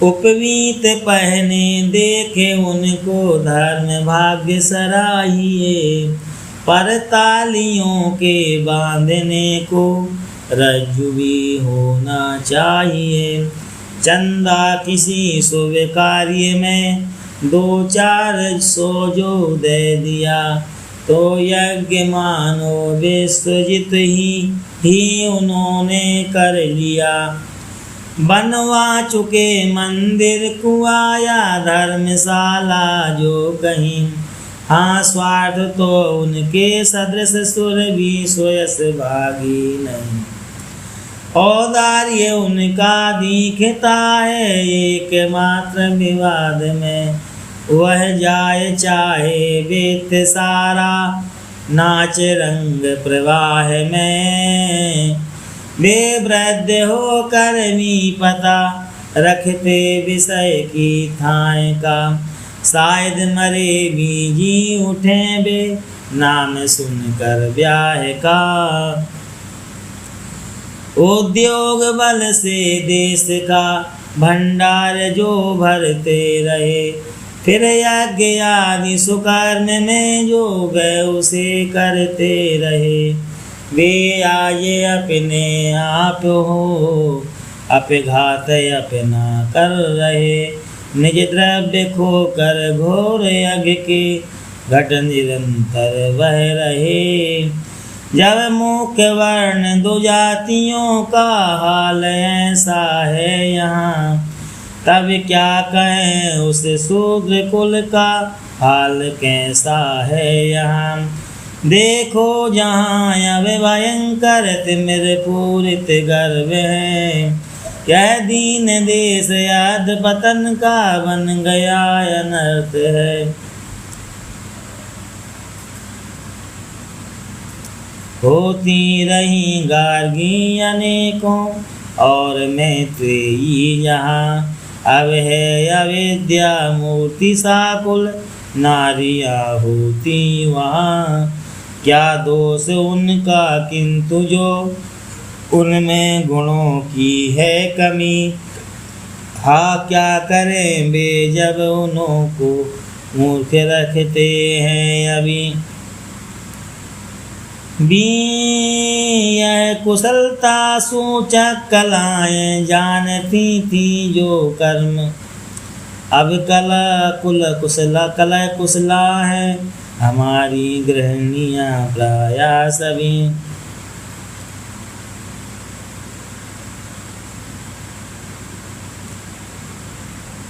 Speaker 1: उपवीत पहने देखे उनको धर्म भाग्य सराहिए, पर तालियों के बांधने को रज्जु भी होना चाहिए। चंदा किसी शुभ कार्य में 2-400 जो दे दिया, तो यज्ञ मानो विश्वजित ही उन्होंने कर लिया। बनवा चुके मंदिर कुआं या धर्मशाला जो कहीं, हाँ स्वार्थ तो उनके सदृश सुर भी सोयस भागी नहीं। औदार्य उनका दिखता है एकमात्र विवाद में, वह जाए चाहे वेत सारा नाच रंग प्रवाह में। वे वृद्ध होकर भी पता रखते विषय की थाय का, शायद मरे भी जी उठे वे नाम सुनकर ब्याह का। उद्योग बल से देश का भंडार जो भरते रहे, फिर यज्ञ आदि सुकर्म में जो गए उसे करते रहे। वे आये अपने आप हो, अपघात अपना कर रहे, निज द्रव्य खोकर घोर यज्ञ के घट निरंतर बह रहे। जब मुख्य वर्ण दो जातियों का हाल ऐसा है यहाँ, तब क्या कहें उस शूद्र कुल का हाल कैसा है यहाँ। देखो जहाँ अब भयंकर तिमिर पूरित गर्भ है, यह दीन देश याद पतन का बन गया अनर्थ है। होती रही गार्गी अनेकों और मैत्रेयी यहाँ, अब है अविद्या मूर्ति साकुल नारियाँ होती वहाँ। क्या दोष उनका किंतु जो उनमें गुणों की है कमी, हाँ क्या करें वे जब उन्हों को मूर्ख रखते हैं अभी। यह कुशलता सूचक कलाएं जानती थी जो कर्म, अब कला कुशला है हमारी गृहिणियाँ प्राय सभी।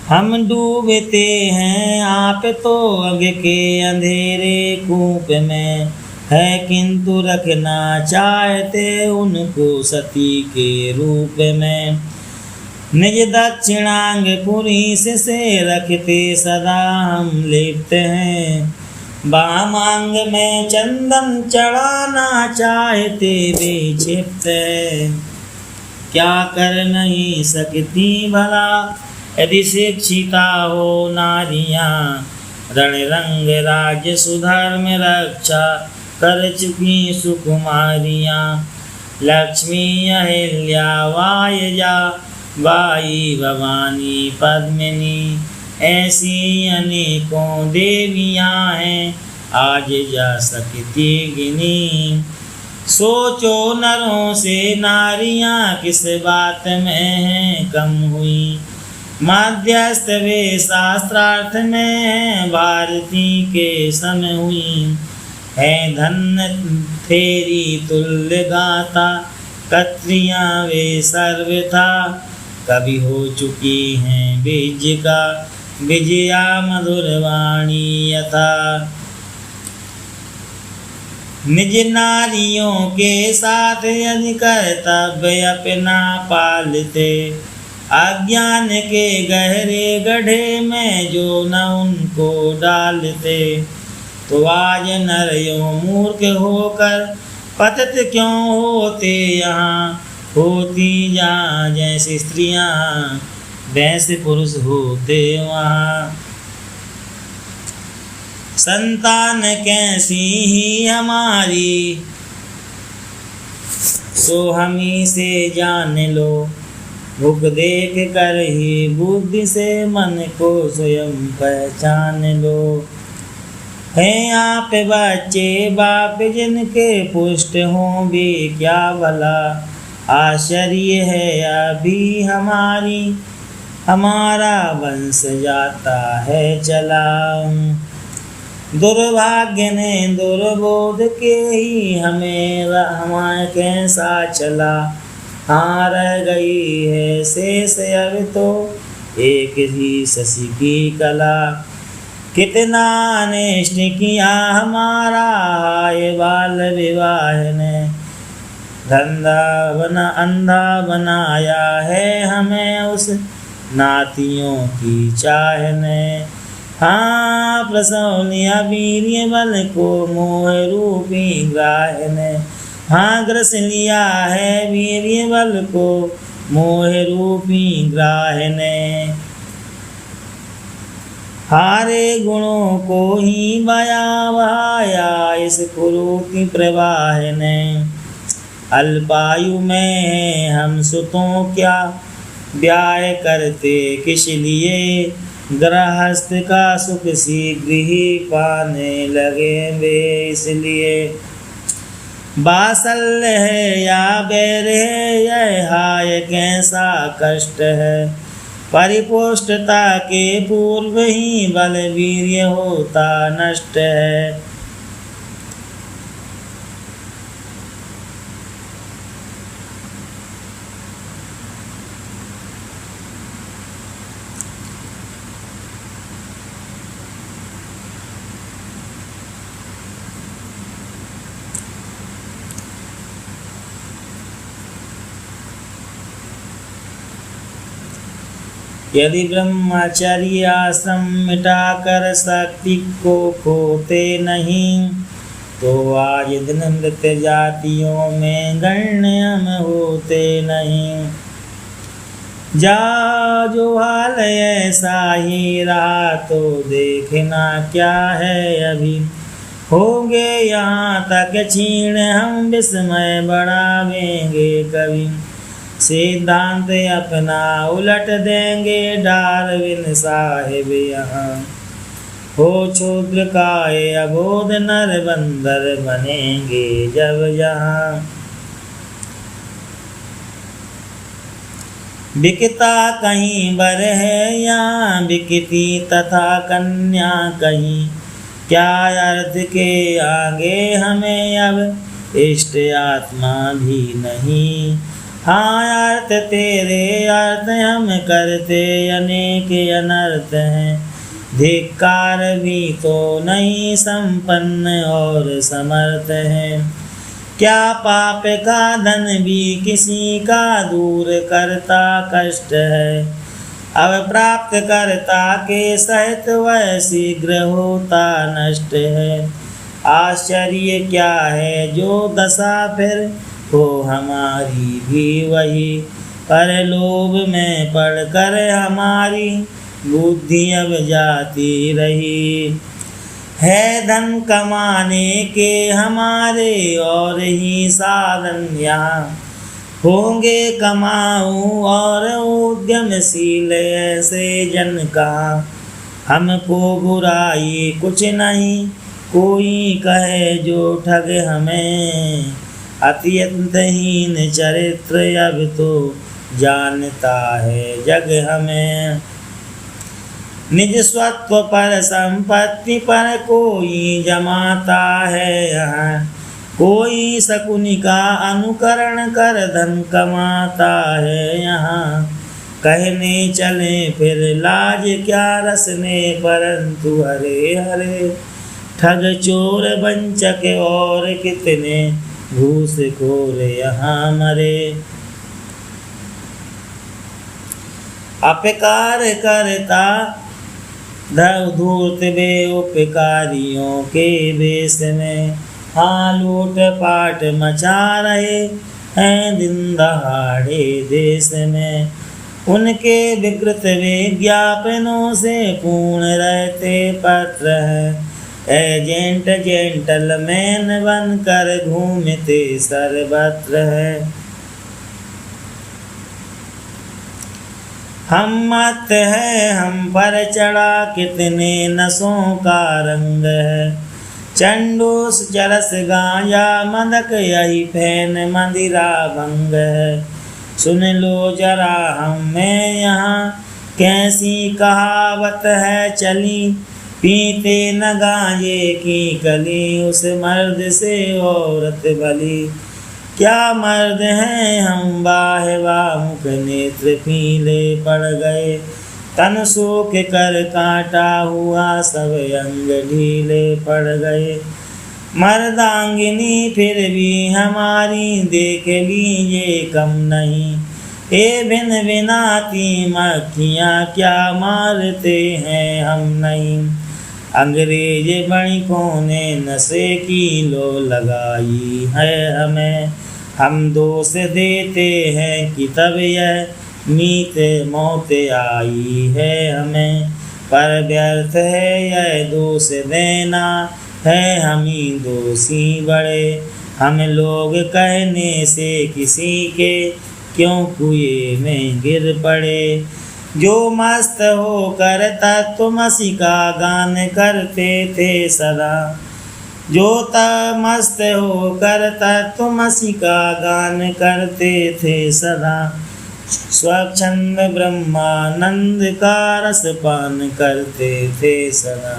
Speaker 1: हम डूबते हैं आप तो अग के अंधेरे कूप में, है किंतु रखना चाहते उनको सती के रूप में। निज दक्षिणांग पुरीष से रखते सदा हम लिप्त हैं, बामांग में चंदन चढ़ाना चाहते वे क्षिप्त है। क्या कर नहीं सकती भला यदि शिक्षिता हो नारियाँ, रण रंग राज्य सुधर्म रक्षा कर चुकी सुकुमारियाँ। लक्ष्मी अहिल्या वायजा बाई भवानी पद्मिनी, ऐसी अनेकों देवियाँ हैं आज जा सकती गिनी। सोचो नरों से नारियाँ किस बात में हैं कम हुई, मध्यस्थ वे शास्त्रार्थ में हैं भारती के सम हुई। है धन्य तेरी तुल्य गाथा कत्रियाँ वे सर्वथा, कभी हो चुकी हैं बीज का विजया मधुर वाणी यथा। निज नारियों के साथ यदि कर्तव्य अपना पालते, अज्ञान के गहरे गड्ढे में जो न उनको डालते, तो आज नर यों मूर्ख होकर पतित क्यों होते यहाँ। होती जहाँ जैसी स्त्रियाँ वैसे पुरुष होते वहाँ। संतान कैसी ही हमारी, सो हमी से जान लो। भूख देख कर ही बुद्धि से मन को स्वयं पहचान लो। हैं आप बच्चे बाप जिनके पुष्ट हों भी क्या भला, आश्चर्य है अभी हमारा वंश जाता है चला। दुर्भाग्य ने दुर्बोध के ही हमें कैसा चला। हाँ रह गई है शेष अब तो एक ही शशि की कला। कितना अनिष्ट किया हमारा ये बाल विवाह ने, अंधा बनाया है हमें उस नातियों की चाह ने। हाँ प्रसव लिया वीर्य बल को मोह रूपी ग्राह ने। हाँ ग्रस लिया है वीर्य बल को मोह रूपी ग्राह ने। हारे गुणों को ही बहाया इस कुरूति प्रवाह ने। अल्पायु में हम सुतों क्या ब्याह करते किस लिए, गृहस्थ का सुख शीघ्र ही पाने लगे वे इसलिए। बासल है या बैर है यह हाय कैसा कष्ट है, परिपुष्टता के पूर्व ही बल वीर्य होता नष्ट है। यदि ब्रह्मचर्य आश्रम मिटाकर शक्ति को खोते नहीं, तो आज दिन मृत जातियों में गण्य हम होते नहीं। जा जो हाल ऐसा ही रहा तो देखना क्या है अभी, होंगे यहाँ तक छीण हम विस्मय बढ़ावेंगे कभी। सिद्धांत अपना उलट देंगे डार्विन साहिब यहाँ, हो क्षुद्र काय अबोध नर बंदर बनेंगे जब यहाँ। बिकता कहीं बर है यहाँ बिकती तथा कन्या कहीं, क्या अर्थ के आगे हमें अब इष्ट आत्मा भी नहीं। हाँ अर्थ तेरे अर्थ हम करते अनेक अनर्थ हैं, धिक्कार भी तो नहीं संपन्न और समर्थ है। क्या पाप का धन भी किसी का दूर करता कष्ट है, अब प्राप्त करता के सहित वह शीघ्र होता नष्ट है। आश्चर्य क्या है जो दशा फिर हो हमारी भी वही, पर लोभ में पड़कर हमारी बुद्धि अब जाती रही। है धन कमाने के हमारे और ही साधन यहाँ, होंगे कमाऊं और उद्यमशील ऐसे जन कहाँ। हमको बुराई कुछ नहीं कोई कहे जो ठग हमें, अत्यंतहीन चरित्र अब तो जानता है जग हमें। निज स्वत्व पर संपत्ति पर कोई जमाता है यहाँ, कोई शकुनी का अनुकरण कर धन कमाता है यहाँ। कहने चले फिर लाज क्या रसने, परंतु हरे हरे ठग चोर वंचक और कितने घूसखोर यहाँ मरे। अपकार करता धूर्त वे उपकारियों के वेश में, हाँ लूट पाट मचा रहे हैं दिन दहाड़े देश में। उनके विकृत विज्ञापनों से पूर्ण रहते पत्र है। एजेंट जेंटलमैन बनकर घूमते सर्वत्र है। हम मत है हम पर चढ़ा कितने नशों का रंग है। चंडूस चरस गांजा मदक यही फैन मदिरा भंग है। सुन लो जरा हम में यहाँ कैसी कहावत है चली। पीते न गांजे की कली उस मर्द से औरत भली। क्या मर्द हैं हम बाहवा मुख नेत्र पीले पड़ गए। तन सूख कर काटा हुआ सब अंग ढीले पड़ गए। मर्दांगिनी फिर भी हमारी देख लीजिए कम नहीं। ए भिन भिनाती मक्खियाँ क्या मारते हैं हम नहीं। अंग्रेज बणिकों ने नशे की लो लगाई है हमें। हम दोष देते हैं कि तब यह मीत मौत आई है हमें। पर व्यर्थ है यह दोष देना है हम ही दोषी बड़े। हम लोग कहने से किसी के क्यों कुएं में गिर पड़े। जो मस्त होकर तत्वमसि का गान करते थे सदा। जो मस्त होकर तत्वमसि का गान करते थे सदा। स्वच्छंद ब्रह्मानंद का रस पान करते थे सदा।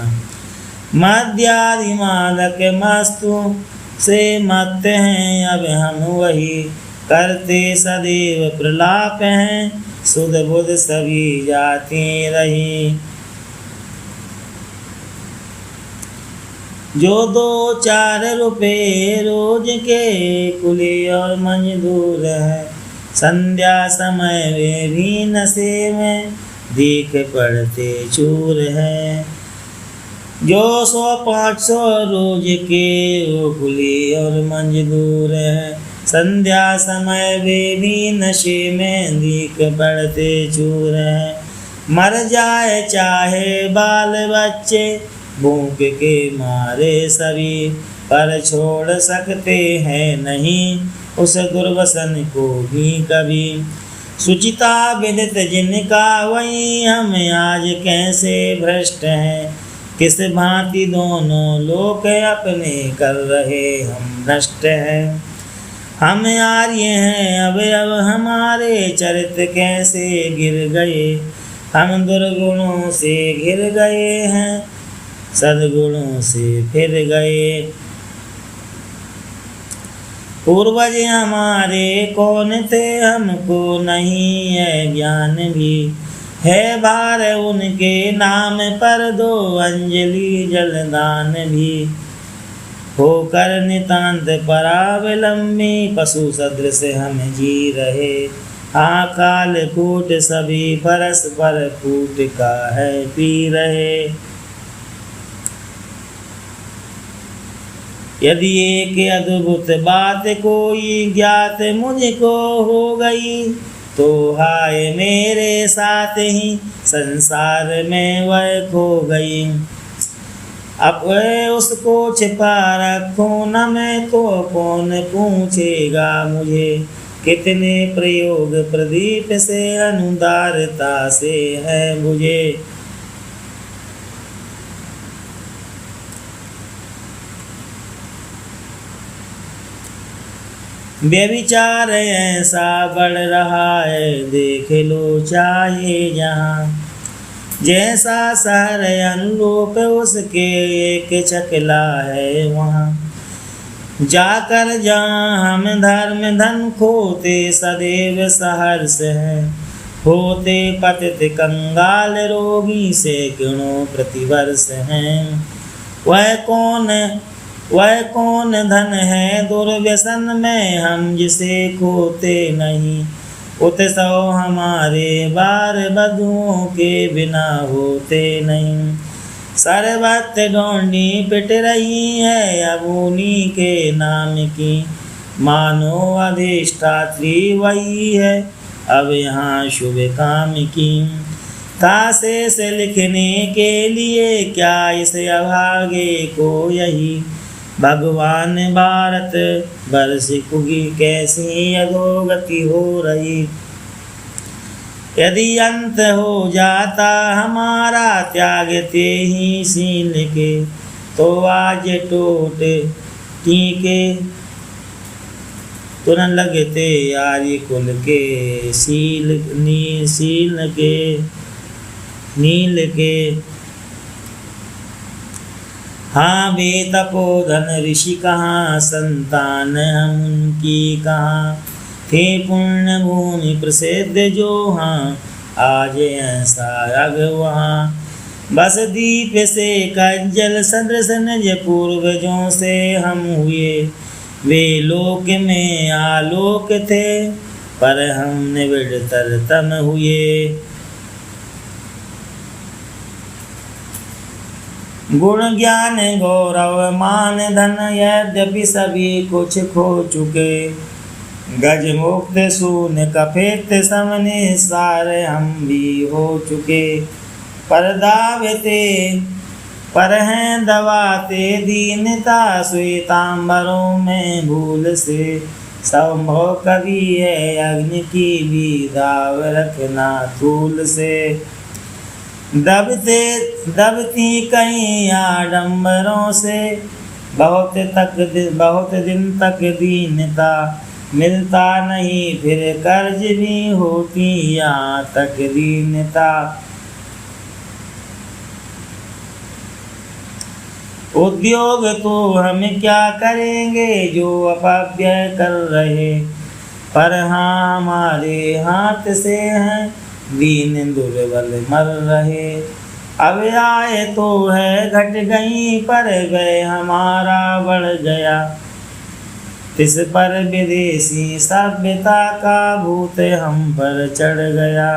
Speaker 1: मद्यादि मादक मस्तु से मत हैं अब हम वही। करते सदैव प्रलाप हैं सुध बुध सभी जाती रही। जो 2-4 रुपए रोज के कुली और मजदूर है। संध्या समय वे भी नशे में दिख पड़ते चूर है। जो 100-500 रोज के वो कुली और मजदूर है। संध्या समय वे भी नशे में दिख पड़ते चूर है। मर जाए चाहे बाल बच्चे भूख के मारे सभी। पर छोड़ सकते हैं नहीं उस दुर्वसन को भी कभी। सुचिता विदित जिनका वही हम आज कैसे भ्रष्ट हैं। किस भांति दोनों लोग अपने कर रहे हम नष्ट हैं। हम आर्य हैं अब हमारे चरित्र कैसे गिर गए। हम दुर्गुणों से घिर गए हैं सद्गुणों से फिर गए। पूर्वज हमारे कौन थे हमको नहीं है ज्ञान भी। है भार उनके नाम पर 2 अंजलि जलदान भी। होकर नितांत परावलंबी पशु सदृश हम जी रहे। हाँ काल कूट सभी परस्पर कूट का है पी रहे। यदि एक अद्भुत बात कोई ज्ञात मुझको हो गई। तो हाय मेरे साथ ही संसार में वह खो गई। अब उसको छिपा रखूं न मैं तो कौन पूछेगा मुझे। कितने प्रयोग प्रदीप से अनुदारता से है मुझे। व्यभिचार ऐसा बढ़ रहा है देख लो चाहे जहाँ। जैसा शहर अनुरूप उसके एक चकला है वहाँ। जाकर जहाँ हम धर्म धन खोते सदैव सहर्ष है। होते पतित कंगाल रोगी से क्यों प्रतिवर्ष हैं। वह कौन धन है दुर्व्यसन में हम जिसे खोते नहीं। उत्सव हमारे बार बधुओं के बिना होते नहीं। सर्वत्र डोंडी पिट रही है अब उन्हीं के नाम की। मानो अधिष्ठात्री वही है अब यहाँ शुभ काम की। था शेष लिखने के लिए क्या इस अभागे को यही। भगवान भारत वर्ष कुगी कैसी अधोगति हो रही। यदि अंत हो जाता हमारा त्यागते ही शील के, तो आज टोट टीके तो न लगते आर्य कुल के शील नील के। हाँ वे तपोधन ऋषि कहाँ, संतान हम उनकी कहाँ। थे पुण्य भूमि प्रसिद्ध जो हाँ, आज ऐसा अग वहाँ। बस दीप से कज्जल सदृश निज पूर्वजों से हम हुए। वे लोक में आलोक थे, पर हम निविड़ तरतम हुए। गुण ज्ञान गौरव मान धन यद्यपि सभी कुछ खो चुके। गज मुक्त शून्य कफेत समने सारे हम भी हो चुके। पर दावते पर हैं दवाते दीनता, श्वेतांबरों में भूल से। संभव कभी है अग्नि की भी दाव रखना तूल से। दबती कहीं आडंबरों से, बहुत दिन तक दीनता। मिलता नहीं फिर कर्ज भी होती यहाँ तक दीनता। उद्योग तो हम क्या करेंगे जो अपव्यय कर रहे। पर हाँ हमारे हाथ से हैं दीन दुर्बल मर रहे। अब आए तो है घट गई, पर व्यय हमारा बढ़ गया। तिस पर विदेशी सभ्यता का भूत हम पर चढ़ गया।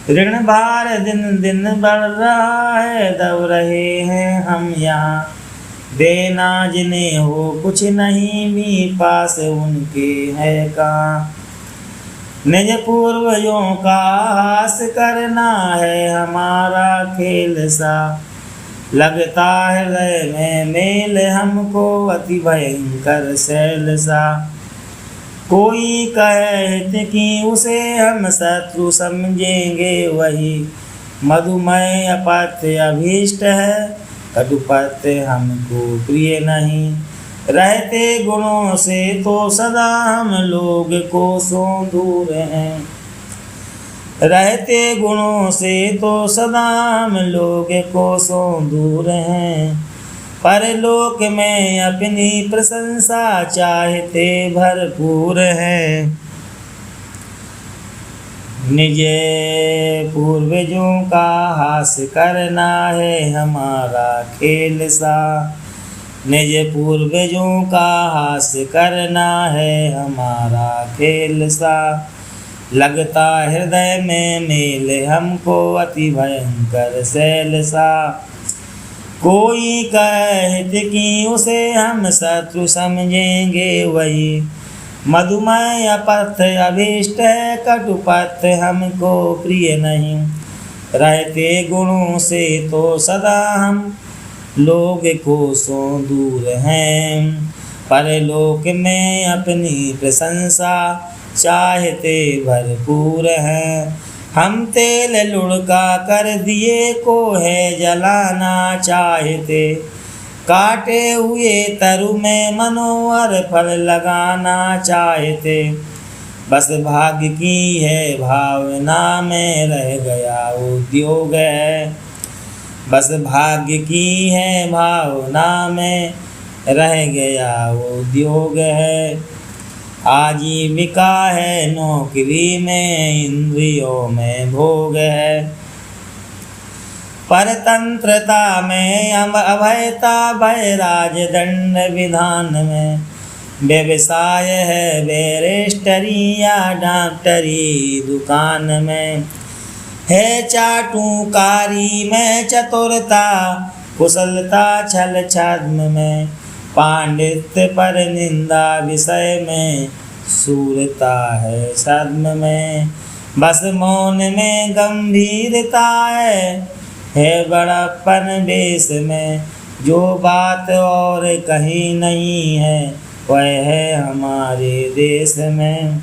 Speaker 1: ऋण भार दिन दिन बढ़ रहा है, दब रहे हैं हम यहाँ। देना जिन्हें हो कुछ नहीं भी, पास उनके है कहाँ। निज पूर्वजों का हास करना है हमारा खेल सा। लगता हृदय में मेल हमको अति भयंकर शैल सा। कोई कहे हित की उसे हम शत्रु समझेंगे वही। मधुमय अपत्य अभीष्ट है, कटुपत्य हमको प्रिय नहीं। रहते गुणों से तो सदा हम लोग कोसों दूर हैं। रहते गुणों से तो सदा हम लोग कोसों दूर हैं। परलोक में अपनी प्रशंसा चाहते भरपूर हैं। निज पूर्वजों का हास करना है हमारा खेल सा। निज पूर्वजों का हास करना है हमारा खेल सा। लगता हृदय में मेल हमको अति भयंकर शैल सा। कोई कहे हित की उसे हम शत्रु समझेंगे वही। मधुमय अपत्य अभीष्ट है, कटुपत्य हमको प्रिय नहीं। रहते गुणों से तो सदा हम लोग कोसों दूर हैं। परलोक में अपनी प्रशंसा चाहते भरपूर हैं। हम तेल लुढ़का कर दिए को है जलाना चाहते। काटे हुए तरु में मनोहर फल लगाना चाहते। बस भाग्य की है भावना में रह गया उद्योग है। बस भाग्य की है भावना में रह गया उद्योग है। आजीविका है नौकरी में, इंद्रियों में भोग है। परतंत्रता में अभयता, भय राजदंड विधान में। व्यवसाय है बैरिस्टरी या डॉक्टरी दुकान में। है चाटुकारी में चतुरता, कुशलता छल छद्म में। पांडित्य पर निंदा विषय में, सूरता है सद्म में, बस मौन में गंभीरता है बड़प्पन बेस में। जो बात और कहीं नहीं है वह है हमारे देश में।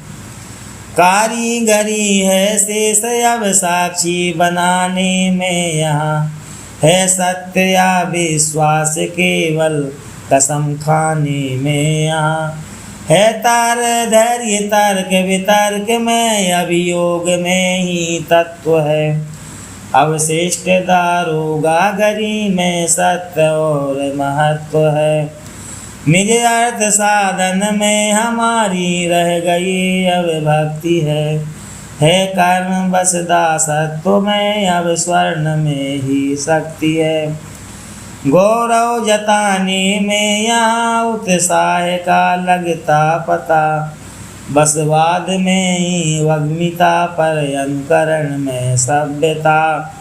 Speaker 1: कारीगरी है शेष अब साक्षी बनाने में, यहाँ है सत्य या विश्वास केवल कसम खाने में। यहाँ है तार धैर्य तर्क वितर्क में, अभियोग में ही तत्व है। अवशिष्ट दारोगागरी में सत्य और महत्व है। निज अर्थ साधन में हमारी रह गई अब भक्ति है कर्म बस दासत्व में, अब स्वर्ण में ही शक्ति है। गौरव जताने में यहाँ उत्साह का लगता पता, बस वाद में ही वग्मिता पर अनुकरण में सभ्यता।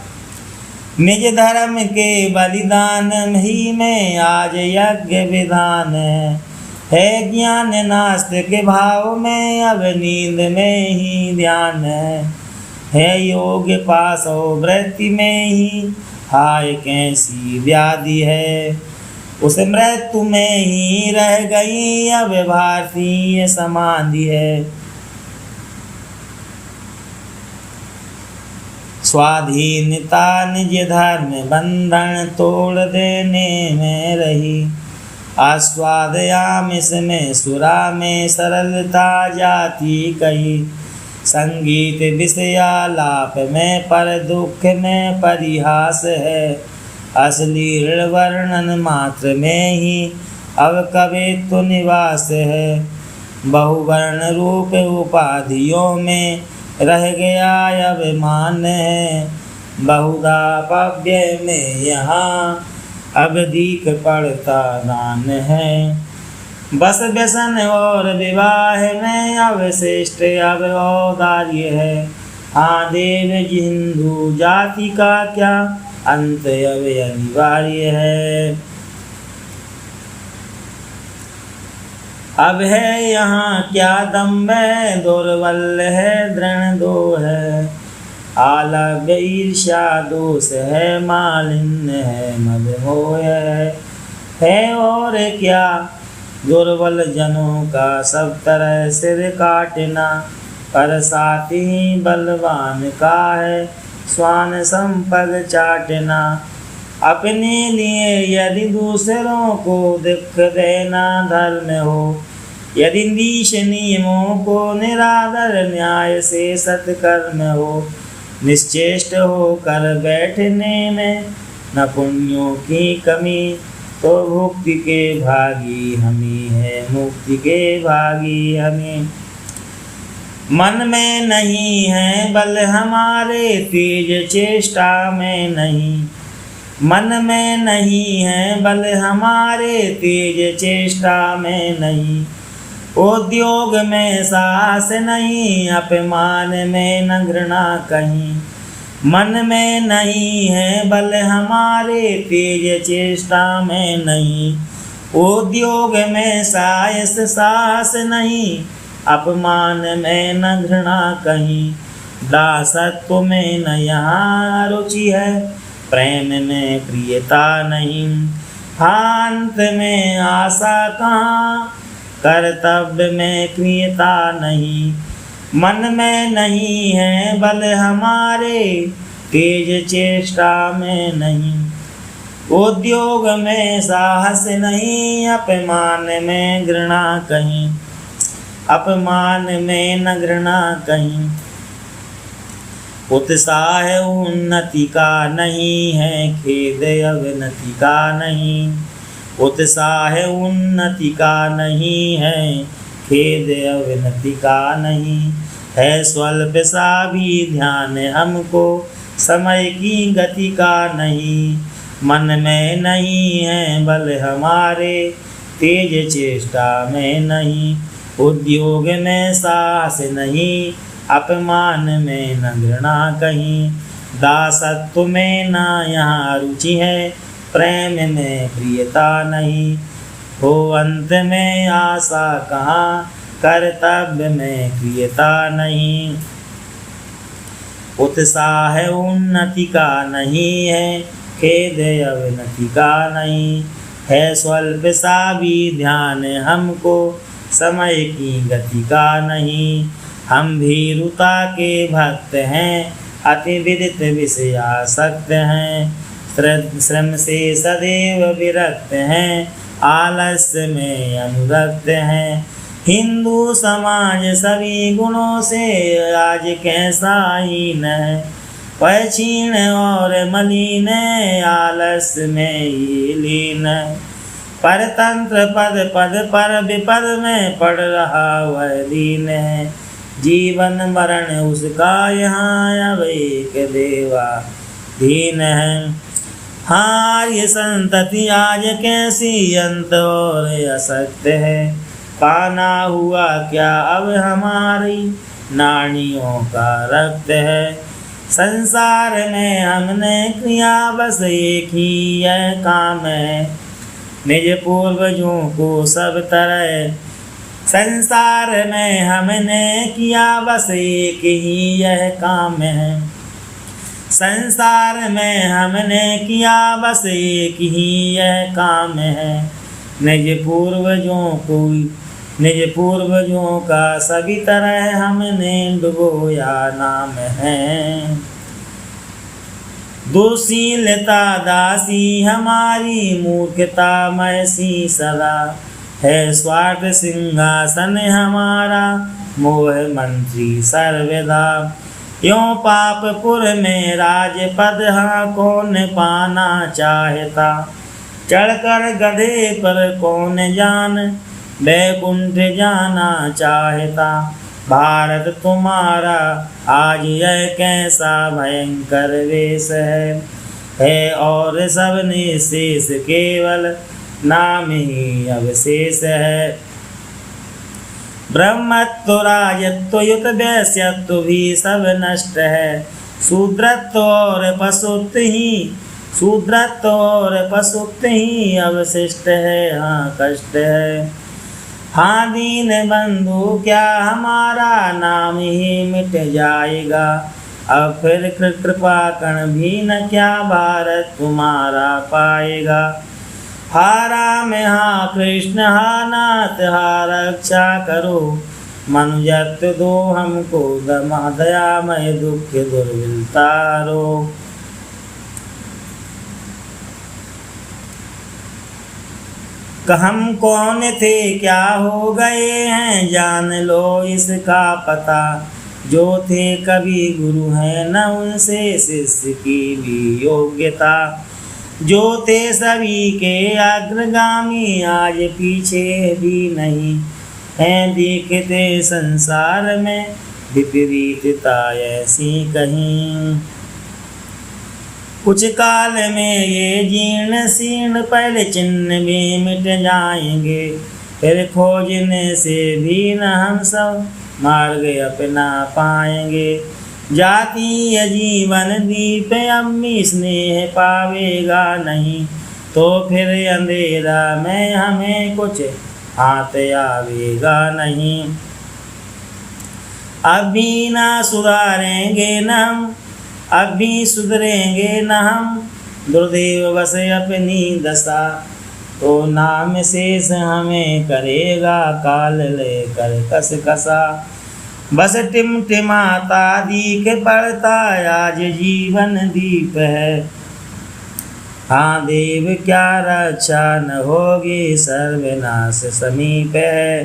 Speaker 1: निज धर्म के बलिदान ही में आज यज्ञ विधान है ज्ञान नास्तिक भाव में, अब नींद में ही ध्यान है योग पासो वृत्ति में ही। हाय कैसी व्याधि है उस मृत्यु में ही रह गई अब भारतीय समाधि है। स्वाधीनता निज धर्म बंधन तोड़ देने में रही, आस्वाद आमिष में सुरा में सरलता जाती कही। संगीत विषयालाप में पर दुख में परिहास है, अश्लील वर्णन मात्र में ही अब कवित्व निवास है। बहुवर्ण रूप उपाधियों में रह गया अब मान है, बहुधा पव्य में यहाँ अब दीख पड़ता दान है। बस व्यसन और विवाह में अवशिष्ट अब औदार्य है, हाँ देव हिंदू जाति का क्या अंत अब अनिवार्य है। अब है यहाँ क्या दम्भ है, दुर्बल है दृढ़ दो है। आलव्य ईर्ष्या दोष है, मालिन्य है मद मोह है और क्या। दुर्बल जनों का सब तरह सिर काटना, पर साथ ही बलवान का है स्वान संपग चाटना। अपने लिए यदि दूसरों को दुख देना धर्म हो, यदि नीच नियमों को निरादर न्याय से सत्कर्म हो। निश्चेष्ट होकर बैठने में न पुण्यों की कमी, तो भुक्ति के भागी हमी है मुक्ति के भागी हमी। मन में नहीं है बल हमारे तेज चेष्टा में नहीं, मन में नहीं है बल हमारे तेज चेष्टा में नहीं। उद्योग में साहस नहीं, अपमान में न घृणा कहीं। मन में नहीं है बल हमारे तेज चेष्टा में नहीं। उद्योग में साहस नहीं, अपमान में न घृणा कहीं। दासत्व में न यहाँ रुचि है, प्रेम में प्रियता नहीं। अंत में आशा कहाँ, कर्तव्य में क्रियता नहीं। मन में नहीं है बल हमारे तेज चेष्टा में नहीं। उद्योग में साहस नहीं, अपमान में घृणा कहीं। अपमान में न घृणा कहीं। उत्साह उन्नति का नहीं है, खेद अवनति का नहीं। उत्साह उन्नति का नहीं है, खेद अवनति का नहीं है। स्वल्प सा भी ध्यान हमको, समय की गति का नहीं। मन में नहीं है बल हमारे, तेज चेष्टा में नहीं। उद्योग में साहस नहीं, अपमान में न घृणा कहीं। दासत्व में न यहाँ रुचि है, प्रेम में प्रियता नहीं। हो अंत में आशा कहाँ, कर्तव्य में क्रियता नहीं। उत्साह उन्नति का नहीं है, खेद अवनति का नहीं है। स्वल्प सा भी ध्यान हमको, समय की गति का नहीं। हम भीरुता के भक्त हैं, अति विदित विषयासक्त हैं। श्रम से सदैव विरक्त हैं, आलस्य में अनुरक्त हैं। हिंदू समाज सभी गुणों से आज कैसा हीन है। वह क्षीण और मलिन, आलस्य में ही लीन। परतंत्र पद पद पर विपद में पड़ रहा वह दीन है। जीवन मरण उसका यहाँ अब एक देवा दीन है। हाँ ये संतति आज कैसी अंत और असत्य है। पाना हुआ क्या अब हमारी नानियों का रक्त है। संसार में हमने किया बस एक ही यह काम है, निज पूर्वजों को सब तरह। संसार में हमने किया बस एक ही यह काम है। संसार में हमने किया बस एक ही यह काम है। निज पूर्वजों का सभी तरह हमने डुबोया नाम है। दुर्शीलता दासी हमारी, मूर्खता मैसी सदा है। स्वार्थ सिंहासन हमारा, मोह मंत्री सर्वदा। यों पापपुर में राजपद हाँ कौन पाना चाहता। चढ़कर गधे पर कौन जान, वैकुंठ जाना चाहता। भारत तुम्हारा आज यह कैसा भयंकर वेश है और सब निशेष केवल नाम ही अवशेष है। ब्रह्मत्व राजत्व युत वैश्यत्व भी सब नष्ट है। शूद्रत्व और पशुत्व ही अवशिष्ट है, हाँ कष्ट है। हाँ दीन बंधु क्या हमारा नाम ही मिट जाएगा। अब फिर कृपा कण भी न क्या भारत तुम्हारा पाएगा। हा राम हा कृष्ण हा नाथ हा रक्षा करो। मनुजत्व दो हमको दयामय दुख दुर्विलतारो। हम कौन थे क्या हो गए हैं, जान लो इसका पता। जो थे कभी गुरु हैं न उनसे शिष्य की भी योग्यता। जो थे सभी के अग्रगामी आज पीछे भी नहीं हैं। देखते संसार में विपरीतता ऐसी कहीं। कुछ काल में ये जीर्ण शीर्ण पहले चिन्ह भी मिट जाएंगे। फिर खोजने से भी न हम सब मार्ग अपना पाएंगे। जातीय जीवन दीप अम्मी स्नेह पावेगा नहीं, तो फिर अंधेरा में हमें कुछ हाथ आवेगा नहीं। अभी ना सुधारेंगे न हम, अभी सुधरेंगे न हम। दुर्देव बस अपनी दशा, तो नाम शेष हमें करेगा काल लेकर कस कसा। बस टिमटिमाता दीख पड़ता आज जीवन दीप है। हाँ देव क्या रक्षा न होगी, सर्वनाश समीप है।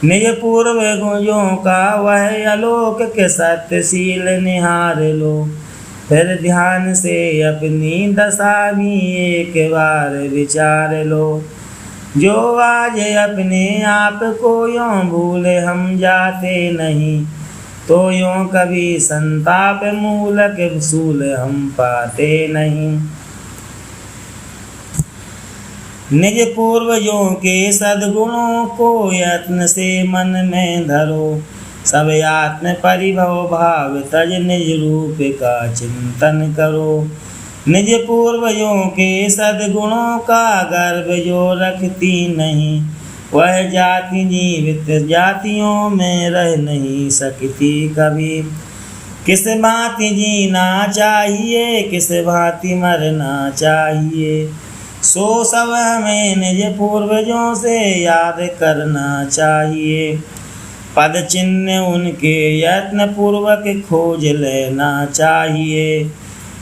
Speaker 1: निज पूर्वजों का वह आलोक के सत्यशील निहार लो। फिर ध्यान से अपनी दशा भी एक बार विचार लो। जो आज अपने आप को यों भूले हम जाते नहीं, तो यों कभी संताप मूलक सूल हम पाते नहीं। निज पूर्वजों के सद्गुणों को यत्न से मन में धरो। सब आत्म परिभव भाव तज निज रूप का चिंतन करो। निज पूर्वजों के सद्गुणों का गर्व जो रखती नहीं, वह जाति जीवित जातियों में रह नहीं सकती कभी। किस भांति जीना चाहिए, किस भांति मरना चाहिए, सो सब हमें निज पूर्वजों से याद करना चाहिए। पद चिन्ह उनके यत्न पूर्वक खोज लेना चाहिए।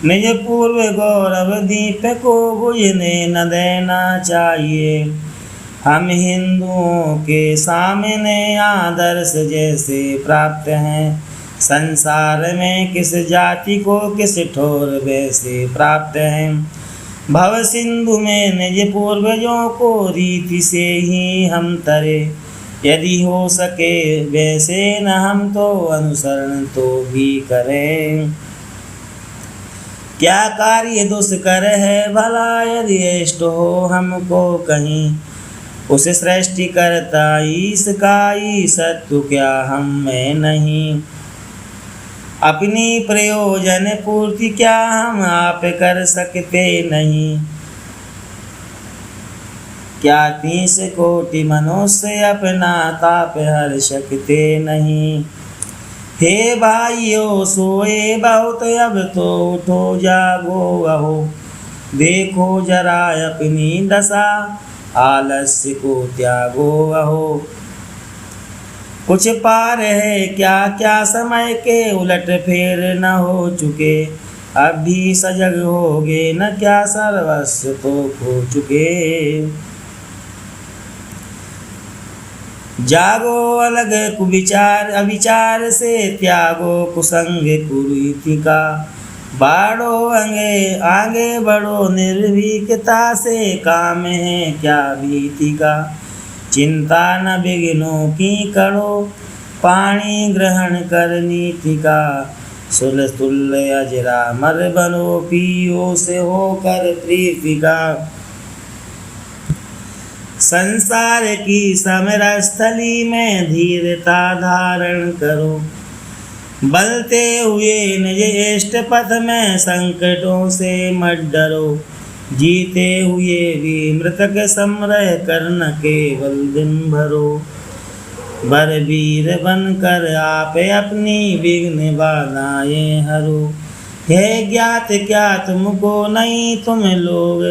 Speaker 1: निज पूर्व गौरव दीप को बुझने न देना चाहिए। हम हिंदुओं के सामने आदर्श जैसे प्राप्त हैं, संसार में किस जाति को किस ठोर वैसे प्राप्त हैं। भव सिंधु में निज पूर्वजों को रीति से ही हम तरे, यदि हो सके वैसे न हम तो अनुसरण तो भी करें। क्या कार्य दुष्कर है भला यदि इष्ट हो हमको कहीं, उस सृष्टि करता ईश का ईशत्व क्या हम में नहीं। अपनी प्रयोजन पूर्ति क्या हम आप कर सकते नहीं, क्या 30 कोटि मनुष्य अपना ताप हर सकते नहीं। हे भाइयों सोए बहुत अब तो उठो जागो अहो, देखो जरा अपनी दशा आलस्य को त्यागो अहो। कुछ पार है क्या क्या समय के उलट फेर न हो चुके, अब भी सजग होगे न क्या सर्वस्व तो खो चुके। जागो अलग कुविचार अविचार से, त्यागो कुसंग कुरीति का, बाढ़ो आगे बढ़ो निर्भीकता से, काम है क्या भीति का। चिंता न विघ्नों की करो, पानी ग्रहण कर नीति का, सुल तुल्य अजरामर बनो, पियो से होकर प्रीति का। संसार की समरस्थली में धीरता धारण करो, बलते हुए निज इष्ट पथ में संकटों से मत डरो। जीते हुए भी मृतक समरह कर न केवल दिन भरो, बलवीर बनकर आप अपनी विघ्न बाधाएं हरो। है ज्ञात क्या तुमको नहीं तुम लोग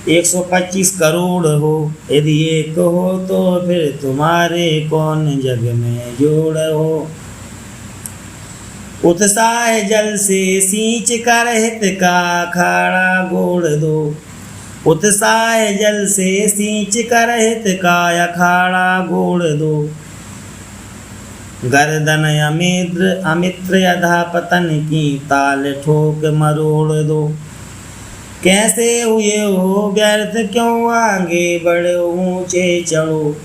Speaker 1: 125 करोड़ हो, यदि एक हो तो फिर तुम्हारे कौन जग में जोड़ हो। उत्साह जल से सींच कर हित का अखाड़ा गोड़ दो, उत्साह जल से सींच कर हित का अखाड़ा गोड़ दो। गर्दन अमित्र अधा पतन की ताल ठोक मरोड़ दो। कैसे हुए हो व्यर्थ क्यों आगे बढ़े ऊंचे चढ़ो,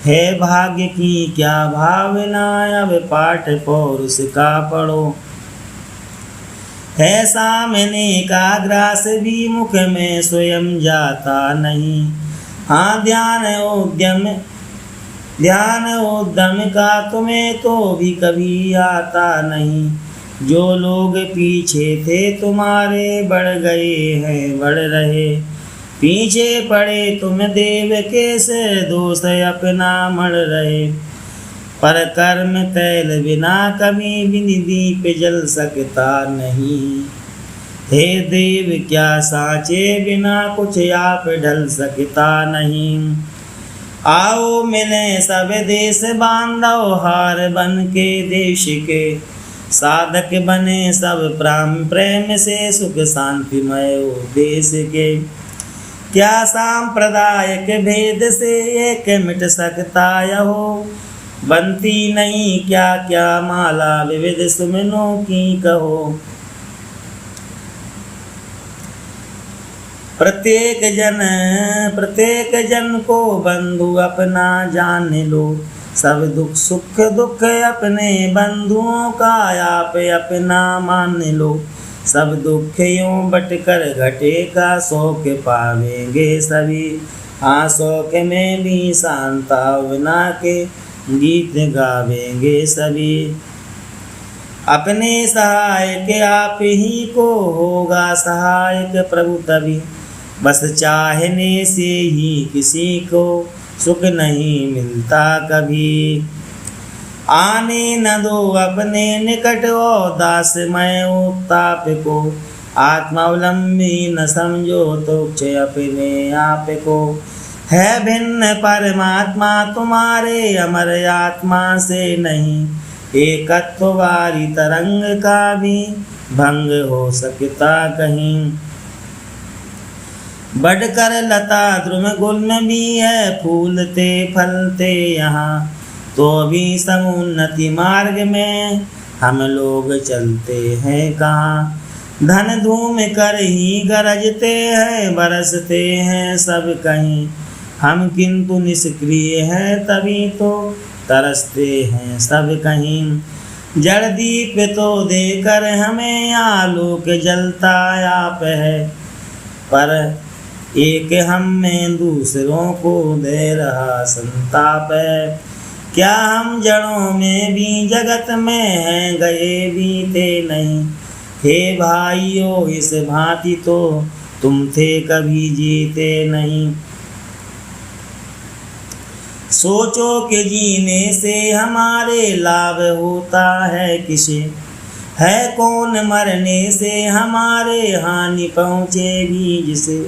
Speaker 1: है भाग्य की क्या भावना अब पाठ पौरुष का पढ़ो। है सामने का ग्रास भी मुख में स्वयं जाता नहीं, हाँ ध्यान उद्यम का तुम्हें तो भी कभी आता नहीं। जो लोग पीछे थे तुम्हारे बढ़ गए हैं बढ़ रहे, पीछे पड़े तुम देव के से दोष अपना मर रहे। पर कर्म तैल बिना कभी बिन दीप जल सकता नहीं, हे देव क्या सांचे बिना कुछ आप ढल सकता नहीं। आओ मिले सब देश बांधव हार बन के देश के, साधक बने सब प्रेम से सुख शांतिमय देश के। क्या सांप्रदायिक भेद से एक मिट सकता यहो, बनती नहीं क्या क्या माला विविध सुमनों की कहो। प्रत्येक जन को बंधु अपना जान लो, सब दुख सुख दुख अपने बंधुओं का आप अपना मान लो। सब दुख यूं बटकर घटेगा शोक पावेंगे सभी, हाँ शोक में भी सांत्वना के गीत गावेंगे सभी। अपने सहायक आप ही को होगा सहायक प्रभु तभी, बस चाहने से ही किसी को सुख नहीं मिलता कभी। आने न दो अपने निकट वो दास मैं उत्ताप को, आत्मावलंबी न समझो तुच्छ अपने आप को। है भिन्न परमात्मा तुम्हारे अमर आत्मा से नहीं, एकत्व वारी तरंग का भी भंग हो सकता कहीं। बढ़कर लता द्रुम गुल्म भी है, फूलते फलते यहाँ, तो भी समुन्नति मार्ग में हम लोग चलते हैं कहाँ। धन धूम कर ही गरजते हैं, बरसते हैं सब कहीं, हम किंतु निष्क्रिय हैं तभी तो तरसते हैं सब कहीं। जड़ दीप तो देकर हमें आलोक जलता आप है, पर एक हम में दूसरों को दे रहा संताप है। क्या हम जड़ों में भी जगत में हैं, गए बीते नहीं। हे भाइयों इस भांति तो तुम थे कभी जीते नहीं। सोचो कि जीने से हमारे लाभ होता है किसे, है कौन मरने से हमारे हानि पहुँचेगी जिसे।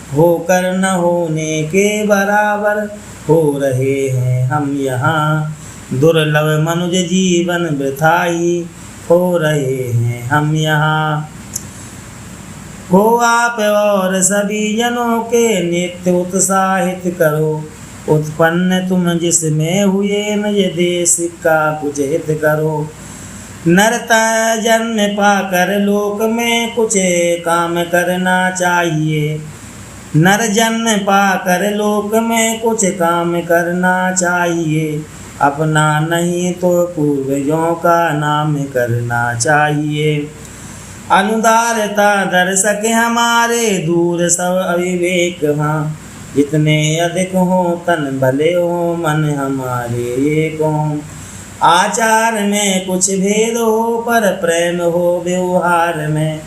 Speaker 1: होकर न होने के बराबर हो रहे हैं हम यहाँ, दुर्लभ मनुज जीवन वृथा ही हो रहे हैं हम यहाँ। हो आप और सभी जनों के नित्य उत्साहित करो, उत्पन्न तुम जिसमें हुए निज देश का कुछ हित करो। नरता जन्म पाकर लोक में कुछ काम करना चाहिए, नर जन्म पाकर लोक में कुछ काम करना चाहिए। अपना नहीं तो पूर्वजों का नाम करना चाहिए। अनुदारता दर्शक हमारे दूर सब अविवेक हाँ, जितने अधिक हो तन भले हो मन हमारे एक हो। आचार में कुछ भेद हो पर प्रेम हो व्यवहार में,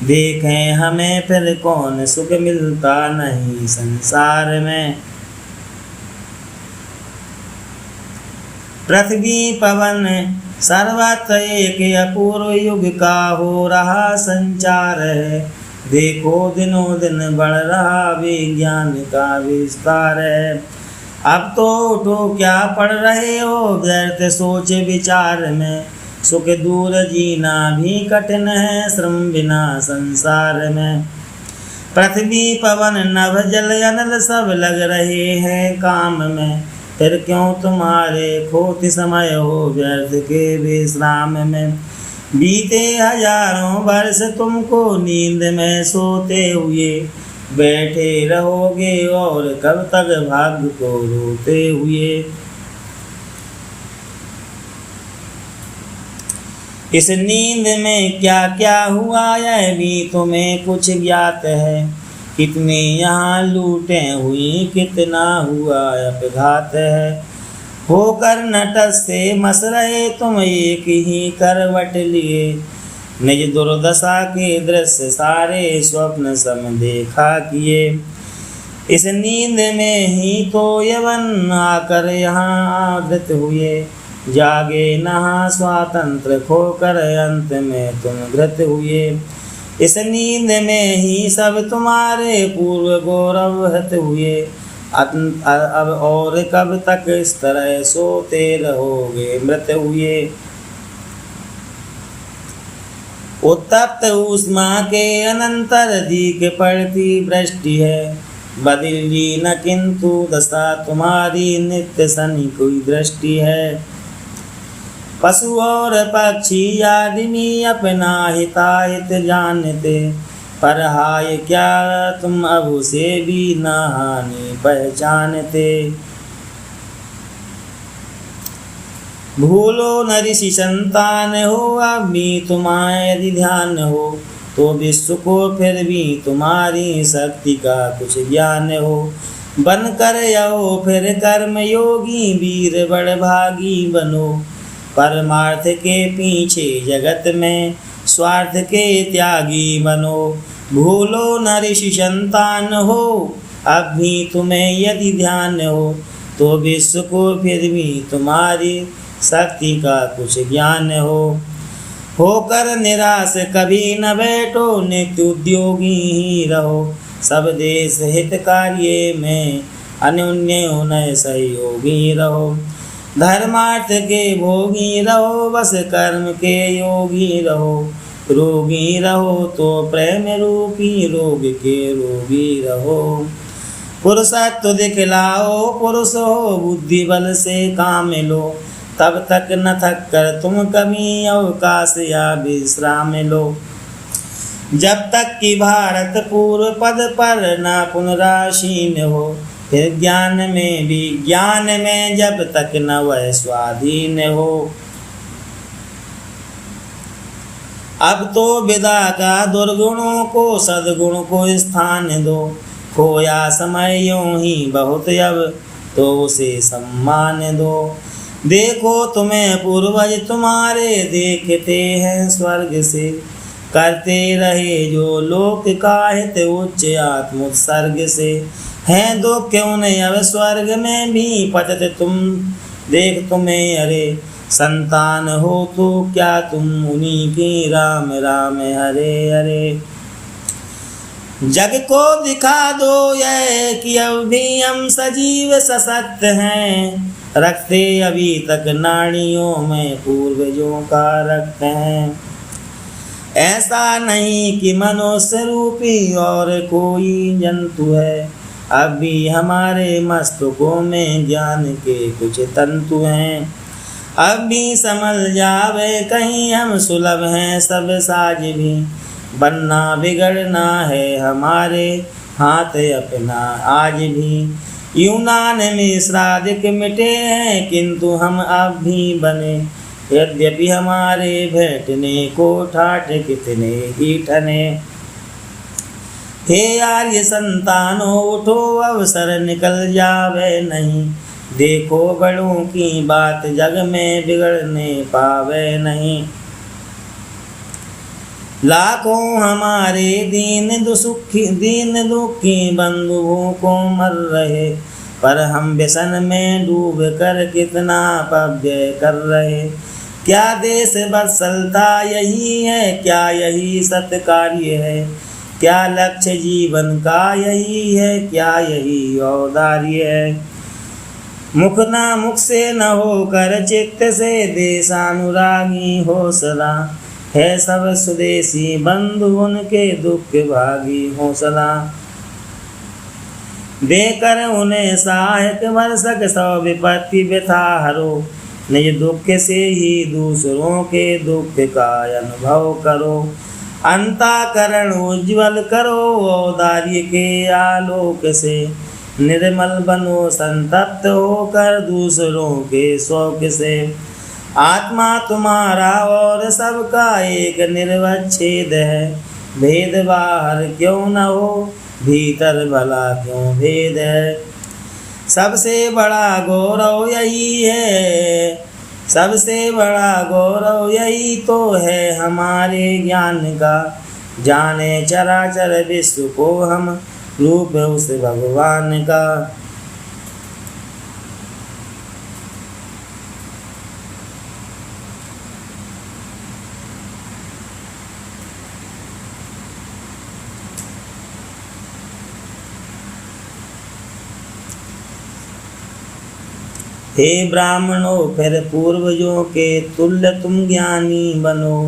Speaker 1: देखें हमें फिर कौन सुख मिलता नहीं संसार में। पृथ्वी पवन सर्वत्र एक अपूर्व युग का हो रहा संचार है, देखो दिनों दिन बढ़ रहा विज्ञान का विस्तार है। अब तो उठो क्या पढ़ रहे हो व्यर्थ सोच विचार में, सुख दूर जीना भी कठिन है श्रम बिना संसार में। पृथ्वी पवन नभ जल अनल सब लग रहे हैं काम में, फिर क्यों तुम्हारे खोती समय हो व्यर्थ के विश्राम में। बीते हजारों वर्ष तुमको नींद में सोते हुए, बैठे रहोगे और कब तक भाग्य को रोते हुए। इस नींद में क्या क्या हुआ यह भी तुम्हें कुछ ज्ञात है, कितनी यहाँ लूटें हुई कितना हुआ अपघात है। होकर नटस से मस रहे तुम एक ही करवट लिए, निज दुर्दशा के दृश्य सारे स्वप्न सम देखा किए। इस नींद में ही तो यवन आकर यहाँ आवृत हुए, जागे नहा स्वातंत्र खोकर अंत में तुम घृत हुए। इस नींद में ही सब तुम्हारे पूर्व गौरवहत हुए, अब और कब तक इस तरह सोते रहोगे मृत हुए। उत्तप्त ऊष्मा के अनंतर दीक पड़ती वृष्टि है, बदली न किंतु दशा तुम्हारी नित्य शनि कोई दृष्टि है। पशु और पक्षी आदमी अपना हिताहित जानते, पर हाय क्या तुम अब उसे भी न हानि पहचानते। भूलो न ऋषि संतान हो अब भी तुम्हारे यदि ध्यान हो, तो विश्व को फिर भी तुम्हारी शक्ति का कुछ ज्ञान हो। बन कर आओ फिर कर्म योगी वीर बड़ भागी बनो, परमार्थ के पीछे जगत में स्वार्थ के त्यागी बनो। भूलो न ऋषि संतान हो अब भी तुम्हें यदि ध्यान हो, तो विश्व को फिर भी तुम्हारी शक्ति का कुछ ज्ञान हो। होकर निराश कभी न बैठो, नित्य उद्योगी ही रहो। सब देश हित कार्य में अन्योन्य उन्नय सहयोगी रहो। धर्मार्थ के भोगी रहो, बस कर्म के योगी रहो। रोगी रहो तो प्रेम रूपी रोग के रोगी रहो। पुरुषत्व दिखलाओ, पुरुष हो बुद्धि बल से काम लो। तब तक न थक कर तुम कभी अवकाश या विश्राम लो। जब तक कि भारत पूर्व पद पर न पुनरासीन हो, फिर ज्ञान में विज्ञान में जब तक न वह स्वाधीन हो। अब तो विदा का दुर्गुणों को सद्गुण को स्थान दो। खोया समय यूं ही बहुत अब तो उसे सम्मान दो। देखो तुम्हें पूर्वज तुम्हारे देखते हैं स्वर्ग से। करते रहे जो लोक का हित उच्च आत्मोत्सर्ग से। हैं दो क्यों नहीं अब स्वर्ग में भी पतत तुम। देख तुम्हें अरे संतान हो तो क्या तुम उन्हीं की राम राम हरे हरे। जग को दिखा दो यह कि अब भी हम सजीव सशक्त हैं। रखते अभी तक नाड़ियों में पूर्वजों का रक्त है। ऐसा नहीं कि मनुष्य रूपी और कोई जंतु है। अब भी हमारे मस्तकों में ज्ञान के कुछ तंतु हैं। अब भी समझ जावे कहीं हम सुलभ हैं सब साज भी। बनना बिगड़ना है हमारे हाथ अपना आज भी। यूनान में श्राद्धिक मिटे हैं किंतु हम अब भी बने। यद्यपि हमारे भेंटने को ठाठ कितने ही ठने। हे आर्य संतानों उठो अवसर निकल जावे नहीं। देखो बड़ों की बात जग में बिगड़ने पावे नहीं। लाखों हमारे दीन दुखी बंधुओं को मर रहे। पर हम व्यसन में डूब कर कितना अपव्यय कर रहे। क्या देश वत्सलता यही है, क्या यही सत्कार्य है। क्या लक्ष्य जीवन का यही है, क्या यही औदार्य है। मुख ना मुख से न होकर चित्त से देशानुरागी हो सदा। है सब स्वदेशी बंधु उनके दुख भागी हो सदा। देकर उन्हें सहायक वर्षक सौ विपत्ति व्यथा हरो। निज दुख से ही दूसरों के दुख का अनुभव करो। अंतःकरण उज्ज्वल करो औदार्य के आलोक से। निर्मल बनो संतप्त होकर दूसरों के शौक से। आत्मा तुम्हारा और सबका एक निर्वच्छेद है। भेद बाहर क्यों न हो, भीतर भला क्यों भेद है। सबसे बड़ा गौरव यही है, सबसे बड़ा गौरव यही तो है हमारे ज्ञान का। जाने चराचर विश्व को हम रूप उस भगवान का। हे ब्राह्मणों फिर पूर्वजों के तुल्य तुम ज्ञानी बनो।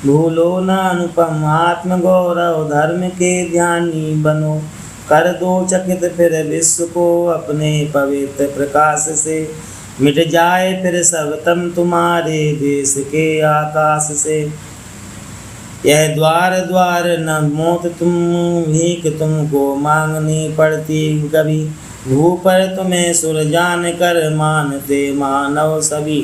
Speaker 1: भूलो न अनुपम आत्म गौरव धर्म के ध्यानी बनो। कर दो चकित फिर विश्व को अपने पवित्र प्रकाश से। मिट जाए फिर सब तम तुम्हारे देश के आकाश से। यह द्वार द्वार न मौत तुम भीख तुमको मांगनी पड़ती कभी। भू पर तुम्हें सुर जान कर मानते मानव सभी।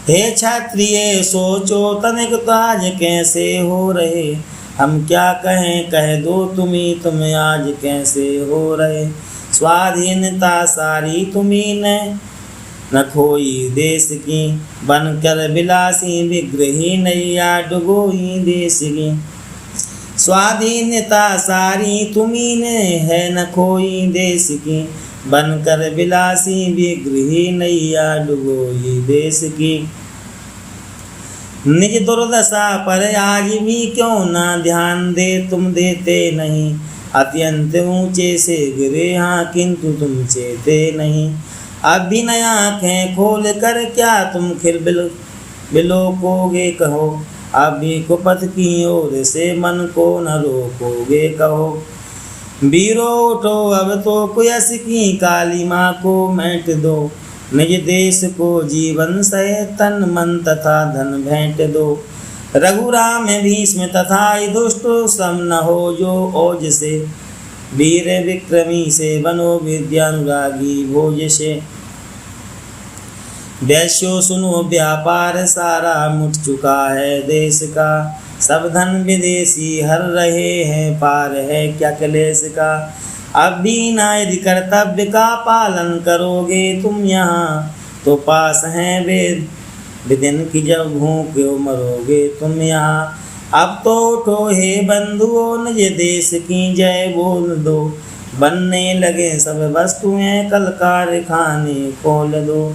Speaker 1: हे क्षत्रिय सोचो तनिक ताज कैसे हो रहे। हम क्या कहें कह दो तुम्ही तुम आज कैसे हो रहे। स्वाधीनता सारी तुम्ही ने न खोई देश की। बनकर विलासी विग्रही नैया डुबोई देश की। स्वाधीनता सारी तुम्ही ने है न कोई देश की, बनकर विलासी विग्रही नैया डुबोई देश की। निज दुर्दशा पर आज भी क्यों ना ध्यान दे, तुम देते नहीं। अत्यंत ऊंचे से गिरे हाँ किंतु तुम चेते नहीं। अब भी नया आँखें खोल कर क्या तुम खिल बिलोकोगे कहो, अब भी कुपथ की ओर से मन को न रोकोगे कहो। वीरो उठो अब तो कुयस की काली माँ को मैट दो, निज देश को जीवन सहे तन मन तथा धन भेंट दो। रघुराम भीष्म तथा दुष्ट सम न हो जो ओज से, वीर विक्रमी से बनो विद्यानुरागी भोज से। वैश्यो सुनो व्यापार सारा मुठ चुका है देश का, सब धन विदेशी हर रहे हैं पार है क्या क्लेश का। अब भी ना यदि कर्तव्य का पालन करोगे तुम यहाँ, तो पास हैं वेद विदिन की जब भूखे मरोगे तुम यहाँ। अब तो उठो हे बंधुओं निज देश की जय बोल दो, बनने लगे सब वस्तुएं कल कारखाने खोल दो।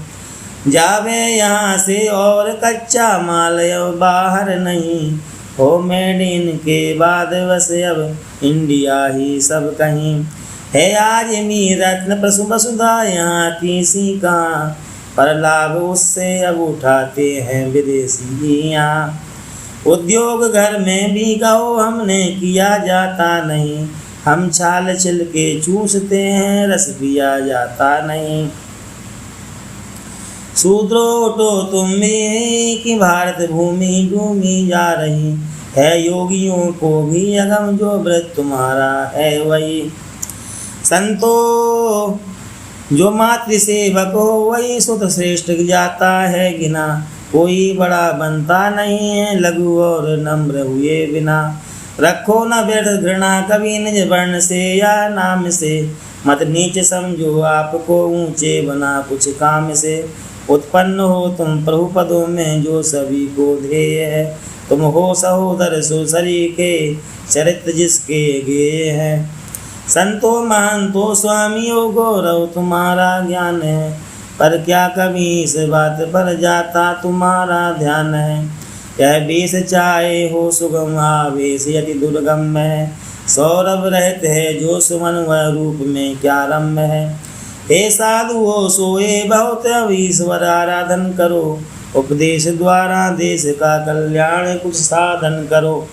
Speaker 1: जावे यहाँ से और कच्चा माल अब बाहर नहीं, हो मेड इन के बाद बस अब इंडिया ही सब कहीं। है आज मी रत्न प्रसु वसुधा यहाँ किसी कहाँ, पर लाभ उससे अब उठाते हैं विदेशी यहाँ। उद्योग घर में भी कहो हमने किया जाता नहीं, हम छाल छिल के चूसते हैं रस पिया जाता नहीं। शूद्रो उठो तुम भी कि भारत भूमि डूबी जा रही है, योगियों को भी अगम जो व्रत तुम्हारा है वही। संतो जो मातृ सेवक हो वही सुत श्रेष्ठ जाता है गिना, कोई बड़ा बनता नहीं है लघु और नम्र हुए बिना। रखो न व्यर्थ घृणा कभी निज वर्ण से या नाम से, मत नीच समझो आपको ऊंचे बना कुछ काम से। उत्पन्न हो तुम प्रभु पदों में जो सभी को ध्येय है, तुम हो सहोदर सुसरी के चरित्र जिसके गेय है। संतो महंतो स्वामियों गौरव तुम्हारा ज्ञान है, पर क्या कभी इस बात पर जाता तुम्हारा ध्यान है। यह वेश चाहे हो सुगम आवेश यदि दुर्गम है, सौरभ रहते है जो सुमन वह रूप में क्या रम्य है। हे साधु हो सोए बहुत अब ईश्वर आराधन करो, उपदेश द्वारा देश का कल्याण कुछ साधन करो।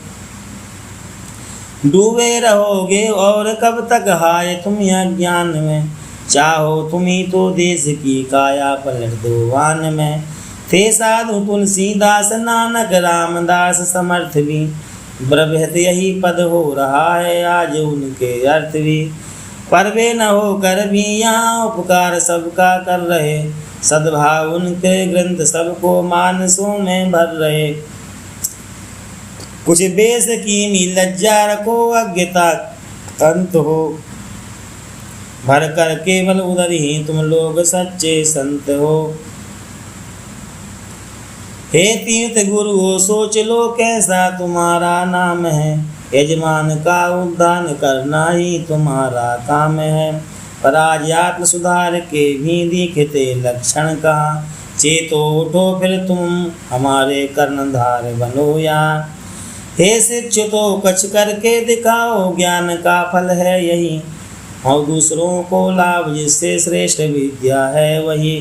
Speaker 1: डूबे रहोगे और कब तक हाय तुम अज्ञान में, चाहो तुम्ही तो देश की काया पलट दो वान में। थे साधु तुलसीदास नानक रामदास समर्थ भी, ब्रह्मत यही पद हो रहा है आज उनके अर्थ भी। पर वे न हो कर भी यहाँ उपकार सबका कर रहे, सद्भाव उनके ग्रंथ सबको मानसों में भर रहे। कुछ बेस की मी लज्जा रखो अज्ञता अंत हो, भर कर केवल उधर ही तुम लोग सच्चे संत हो। हे तीर्थ गुरु हो सोच लो कैसा तुम्हारा नाम है, यजमान का उद्धान करना ही तुम्हारा काम है। पर आज आत्म सुधार के भी दिखते लक्षण कहाँ, चेतो उठो फिर तुम हमारे कर्णधार बनो यहाँ। हे शिक्षितो कछ करके दिखाओ ज्ञान का फल है यही, और दूसरों को लाभ जिससे श्रेष्ठ विद्या है वही।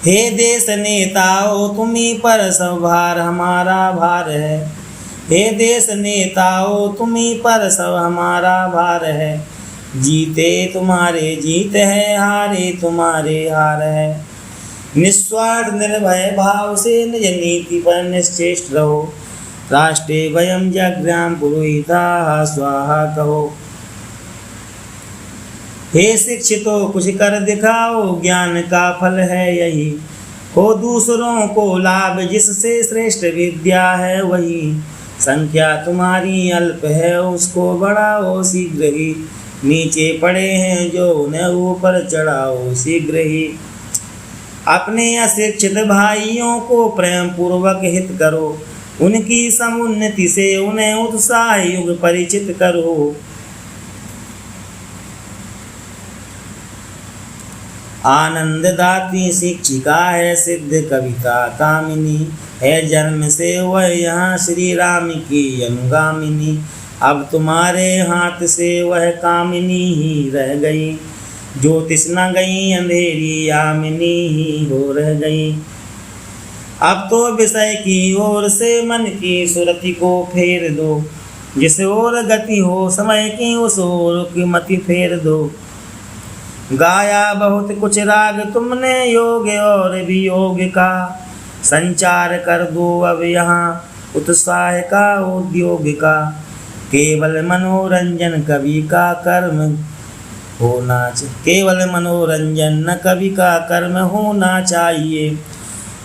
Speaker 1: हे देश नेताओ तुम्ही पर सब भार हमारा भार है, हे देश नेताओ तुम्ही पर सब हमारा भार है। जीते तुम्हारे जीत है, हारे तुम्हारे हार है। निस्वार्थ निर्भय भाव से निज नीति पर निश्चेष्ट रहो, राष्ट्रे वयम जग्राम पुरोहिता स्वाहा कहो। हे शिक्षितो कुछ कर दिखाओ ज्ञान का फल है यही, हो दूसरों को लाभ जिससे श्रेष्ठ विद्या है वही। संख्या तुम्हारी अल्प है उसको बढ़ाओ शीघ्र ही, नीचे पड़े हैं जो उन्हें ऊपर चढ़ाओ शीघ्र ही। अपने अशिक्षित भाइयों को प्रेम पूर्वक हित करो, उनकी समुन्नति से उन्हें उत्साह युग परिचित करो। आनंद दाती शिक्षिका है सिद्ध कविता कामिनी, है जन्म से वह यहाँ श्री राम की अनुगामिनी। अब तुम्हारे हाथ से वह कामिनी ही रह गई, ज्योतिष न गई अंधेरी यामिनी ही हो रह गई। अब तो विषय की ओर से मन की सुरति को फेर दो, जिस ओर गति हो समय की उस ओर की मति फेर दो। गाया बहुत कुछ राग तुमने योग और वियोग का, संचार कर दो अब यहाँ उत्साह का उद्योग का। केवल मनोरंजन कवि का कर्म होना चाहिए, केवल मनोरंजन न कवि का कर्म होना चाहिए।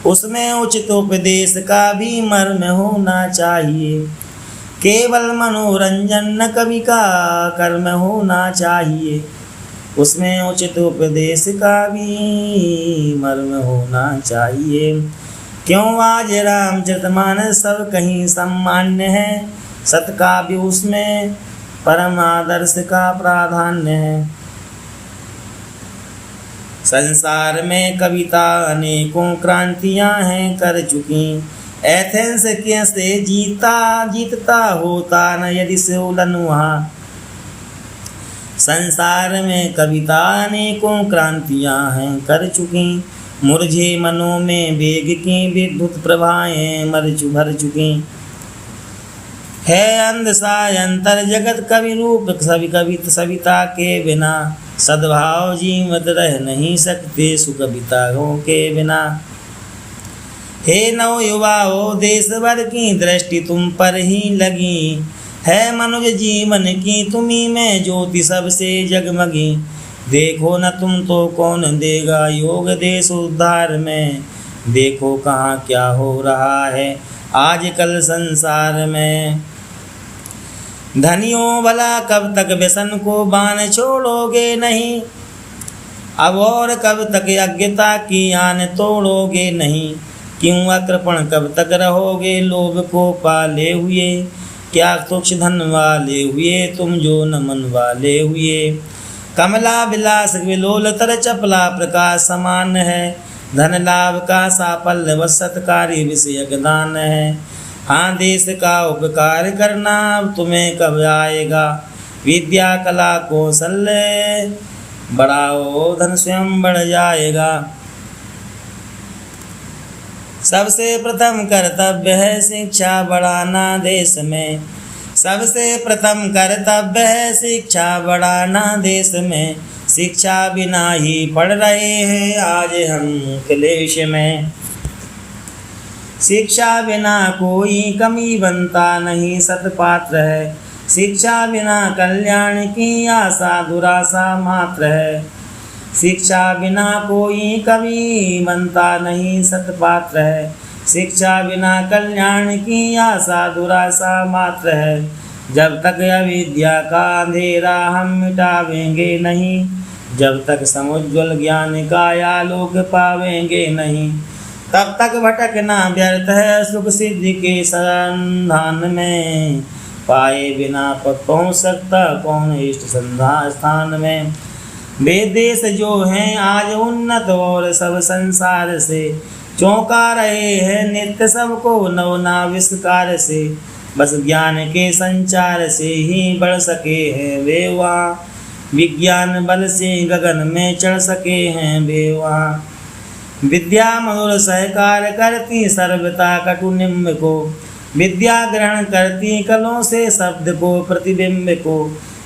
Speaker 1: उसमें उचित उपदेश का भी मर्म होना चाहिए। केवल मनोरंजन न कवि का कर्म होना चाहिए, उसमें उचित उपदेश का भी मर्म होना चाहिए। क्यों आज रामचरितमानस सब कहीं सम्मान्य है, सत्काव्य उसमें परम आदर्श का प्राधान्य है। संसार में कविता अनेकों क्रांतियां हैं कर चुकी, एथेंस के से जीतता होता न यदि सोलन वहाँ। संसार में कविता अनेकों क्रांतियां हैं कर चुकी, मुरझे मनों में वेग की विद्युत प्रभाएं भर चुकी। है अंधसायंतर जगत कवि रूप सविता के बिना, सद्भाव जीवत रह नहीं सकते सुकविताओं के बिना। हे नव युवाओं देश भर की दृष्टि तुम पर ही लगी, है मनुष्य जीवन की तुम्ही में ज्योति सबसे जगमगी। देखो न तुम तो कौन देगा योग देश उद्धार में, देखो कहाँ क्या हो रहा है आजकल संसार में। धनियों भला कब तक व्यसन को बांध छोड़ोगे नहीं, अब और कब तक अज्ञता की आन तोड़ोगे नहीं। क्यों अकृपण कब तक रहोगे लोभ को पाले हुए, क्या तुच्छ धन वाले हुए तुम जो न मन वाले हुए। कमला विलास विलोल तर चपला प्रकाश समान है, धन लाभ का साफल्य व सत्कारी विषयक दान है। हाँ देश का उपकार करना अब तुम्हें कब आएगा, विद्या कला कौशल्य बढ़ाओ धन स्वयं बढ़ जाएगा। सबसे प्रथम कर्तव्य है शिक्षा बढ़ाना देश में, सबसे प्रथम कर्तव्य है शिक्षा बढ़ाना देश में। शिक्षा बिना ही पढ़ रहे हैं आज हम क्लेश में, शिक्षा बिना कोई कमी बनता नहीं सत्पात्र है। शिक्षा बिना कल्याण की आशा दुराशा मात्र है, शिक्षा बिना कोई कवि बनता नहीं सत्पात्र है। शिक्षा बिना कल्याण की आशा दुराशा मात्र है। जब तक अविद्या का अंधेरा हम मिटावेंगे नहीं, जब तक समुज्ज्वल ज्ञान का आलोक पावेंगे नहीं, तब तक भटकना व्यर्थ है सुख सिद्धि के संधान में। पाए बिना पद पहुँच सकता कौन इष्ट स्थान में। वे देश जो हैं आज उन्नत और सब संसार से, चौंका रहे हैं नित्य सबको नवनाविष्कार से। बस ज्ञान के संचार से ही बढ़ सके हैं वे वहाँ, विज्ञान बल से गगन में चढ़ सके हैं वे वहाँ। विद्या मधुर सहकार करती सर्वता कटु निम्ब को, विद्या ग्रहण करती कलों से शब्द को प्रतिबिंब को।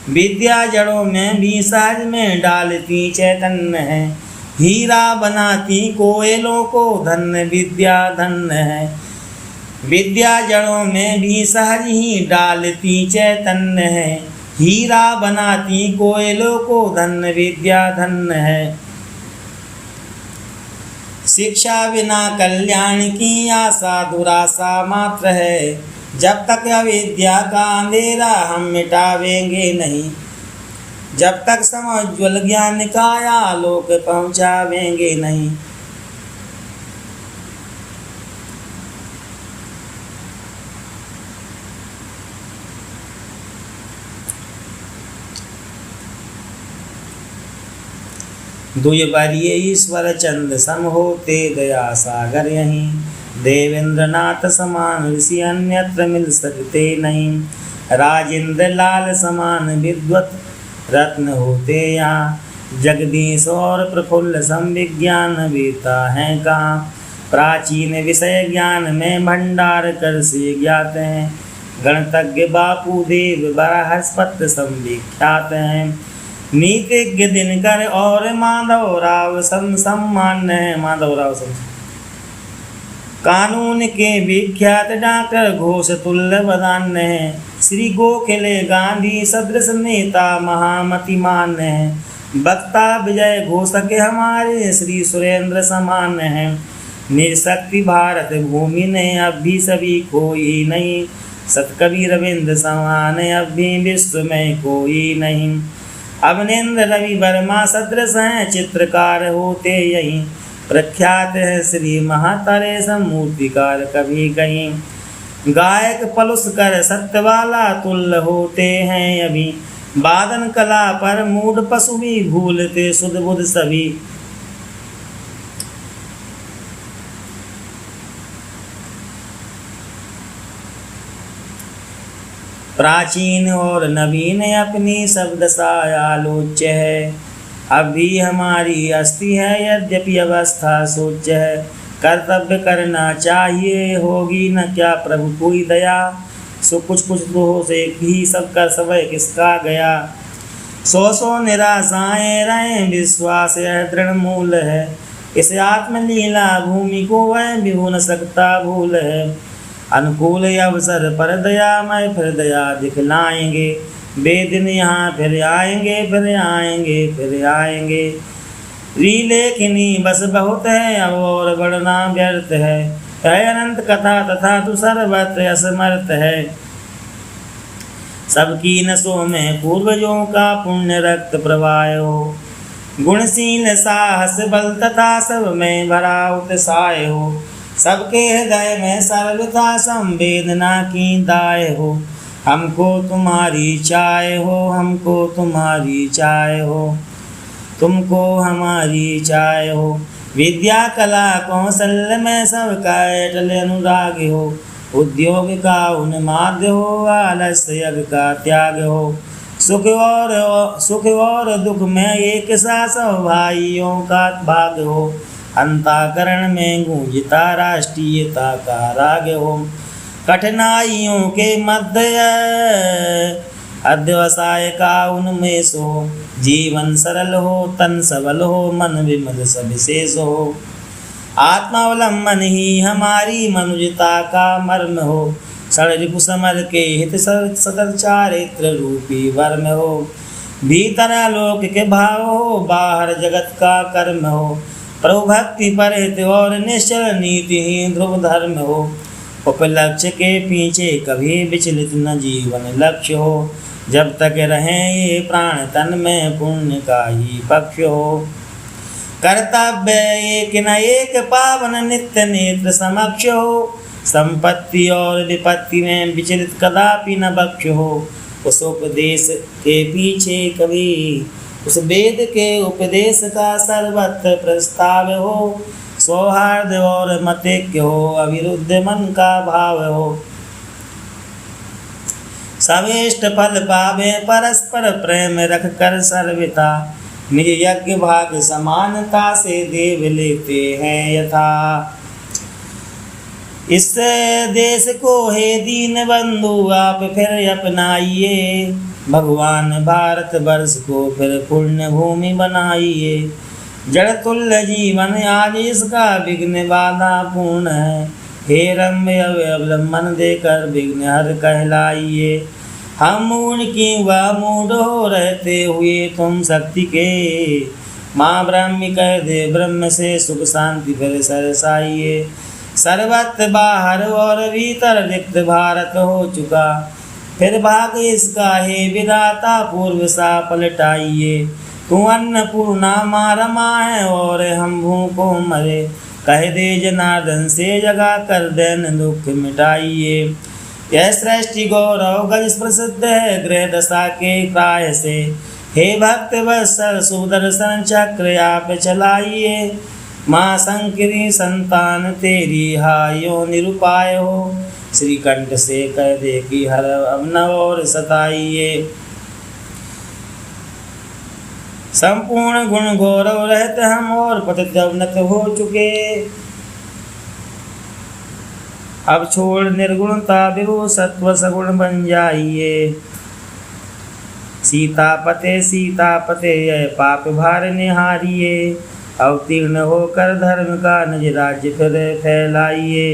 Speaker 1: विद्या जड़ों में भी सहज में डालती चैतन्य है, हीरा बनाती कोयलों को धन्य विद्या धन्य है। विद्या जड़ों में भी सहज ही डालती चैतन्य है, हीरा बनाती कोयलों को धन्य विद्या धन्य है। शिक्षा बिना कल्याण की आशा दुराशा मात्र है, जब तक अविद्या का अंधेरा हम मिटावेंगे नहीं, जब तक समज्वल ज्ञान का आलोक पहुँचावेंगे नहीं। दुय बरिये ईश्वर चंद सम होते दया सागर यहीं। देवेंद्र नाथ समान ऋषि अन्यत्र मिल सकते नहीं। राजेंद्र लाल समान विद्वत रत्न होते यहाँ। जगदीश और प्रफुल्ल सम विज्ञान वेता है कहाँ। प्राचीन विषय ज्ञान में भंडार कर से ज्ञात हैं। गणतज्ञ बापू देव बृहस्पति सम विख्यात हैं। नीतिज्ञ दिनकर और माधव राव सम सम्मान्य है। माधव राव सम कानून के विख्यात डॉक्टर घोष तुल्य बदान्य है। श्री गोखले गांधी सदृश नेता महामतिमान है। वक्ता विजय घोष के हमारे श्री सुरेंद्र समान है। निशक्ति भारत भूमि ने अब भी सभी कोई नहीं। सतकवि रविंद्र समान अब भी विश्व में कोई नहीं। अवनिंद्र रवि वर्मा सदृश हैं चित्रकार होते यहीं। प्रख्यात है श्री महातारे समूर्तिकार कभी कहीं। गायक पलुस्कर सत्यवाला तुल्य होते हैं अभी। वादन कला पर मूड पशु भी भूलते सुध बुध सभी। प्राचीन और नवीन अपनी शब्द आलोच्य है। अब भी हमारी अस्थि है यद्यपि अवस्था सोच है। कर्तव्य करना चाहिए होगी न क्या प्रभु कोई दया। सो कुछ तो हो से ही सब कर समय किसका गया। सो निराशाएं रहें विश्वास यह दृढ़ मूल है। इस आत्मलीला भूमि को वह भी हो न सकता भूल है। अनुकूल अवसर पर दयामय फिर दया दिखलाएंगे। बेदिन यहाँ फिर आएंगे फिर आएंगे फिर आएंगे। लेखनी बस बहुत है अब और बढ़ना व्यर्थ है। अनंत कथा तथा तु सर्वत्र असमर्थ है। सबकी नसों में पूर्वजों का पुण्य रक्त प्रवाह हो। गुणशील साहस बल तथा सब में भरा उत्साह हो। सबके हृदय में सर्वथा संवेदना की दाय हो। हमको तुम्हारी चाय हो हमको तुम्हारी चाय हो तुमको हमारी चाय हो। विद्या कला कौशल में सबका अटल अनुराग हो। उद्योग का उन्माद हो आलस्य यज्ञ का त्याग हो। सुख और दुख में एक सा सब भाइयों का भाग हो। अंताकरण में गूंजता राष्ट्रीयता का राग हो। कठिनाइयों के मध्य अध्यवसाय का उन्मेष हो। जीवन सरल हो तन सबल हो मन विमल सविशेष हो। आत्मावलंबन ही हमारी मनुजता का मर्म हो। षड्रिपु समर के हित सदर चारित्र रूपी वर्म हो। भीतर आलोक के भाव हो बाहर जगत का कर्म हो। प्रभु भक्ति पर हित और निश्चल नीति ही ध्रुव धर्म हो। उपलक्ष्य के पीछे कभी विचलित न जीवन लक्ष्य हो। जब तक रहें ये प्राण तन में पुण्य का ही पक्ष हो। कर्तव्य एक न एक पावन नित्य नेत्र समक्ष हो। संपत्ति और विपत्ति में विचलित कदापि न बख्श हो। उस उपदेश के पीछे कभी उस वेद के उपदेश का सर्वत्र प्रस्ताव हो। सौहार्द और मतैक्य हो अविरुद्ध मन का भाव हो। सवेष्ट फल पावे परस्पर प्रेम रख कर सर्वथा। निज यज्ञ भाग समानता से देव लेते हैं यथा। इस देश को हे दीन बंधु आप फिर अपनाइए। भगवान भारत वर्ष को फिर पुण्य भूमि बनाइए। जड़ तुल्य जीवन आज इसका विघ्न बाधा पूर्ण है। हे रम्य अवलंबन देकर विघ्न हर कहलाइए। हम मूड की व मूड हो रहते हुए तुम शक्ति के। माँ ब्रह्मी कह दे ब्रह्म से सुख शांति फिर सरसाइए। सर्वत्र बाहर और भीतर रिक्त भारत हो चुका। फिर भाग इसका हे विधाता पूर्व सा पलटाइए। तू अन्नपूर्णा माँ रमा है और हम भूखों मरे। कह दे जनार्दन से जगा कर दैन दुख मिटाइए। यह सृष्टि गौरव गज प्रसिद्ध है गृह दशा के प्राय से। हे भक्त वत्सल सुदर्शन चक्र आप चलाइए, माँ शंकरी संतान तेरी हायो निरुपाय हो। श्री कंठ से कह दे कि हर अवनव और सताइए। संपूर्ण गुण गौरव रहते हम और पतित अवनत हो चुके, अब छोड़ निर्गुणता विभु सत्व सगुण बन जाइए। सीतापते यह पाप भार निहारिए, अवतीर्ण होकर धर्म का निज राज्य फिर फैलाइए।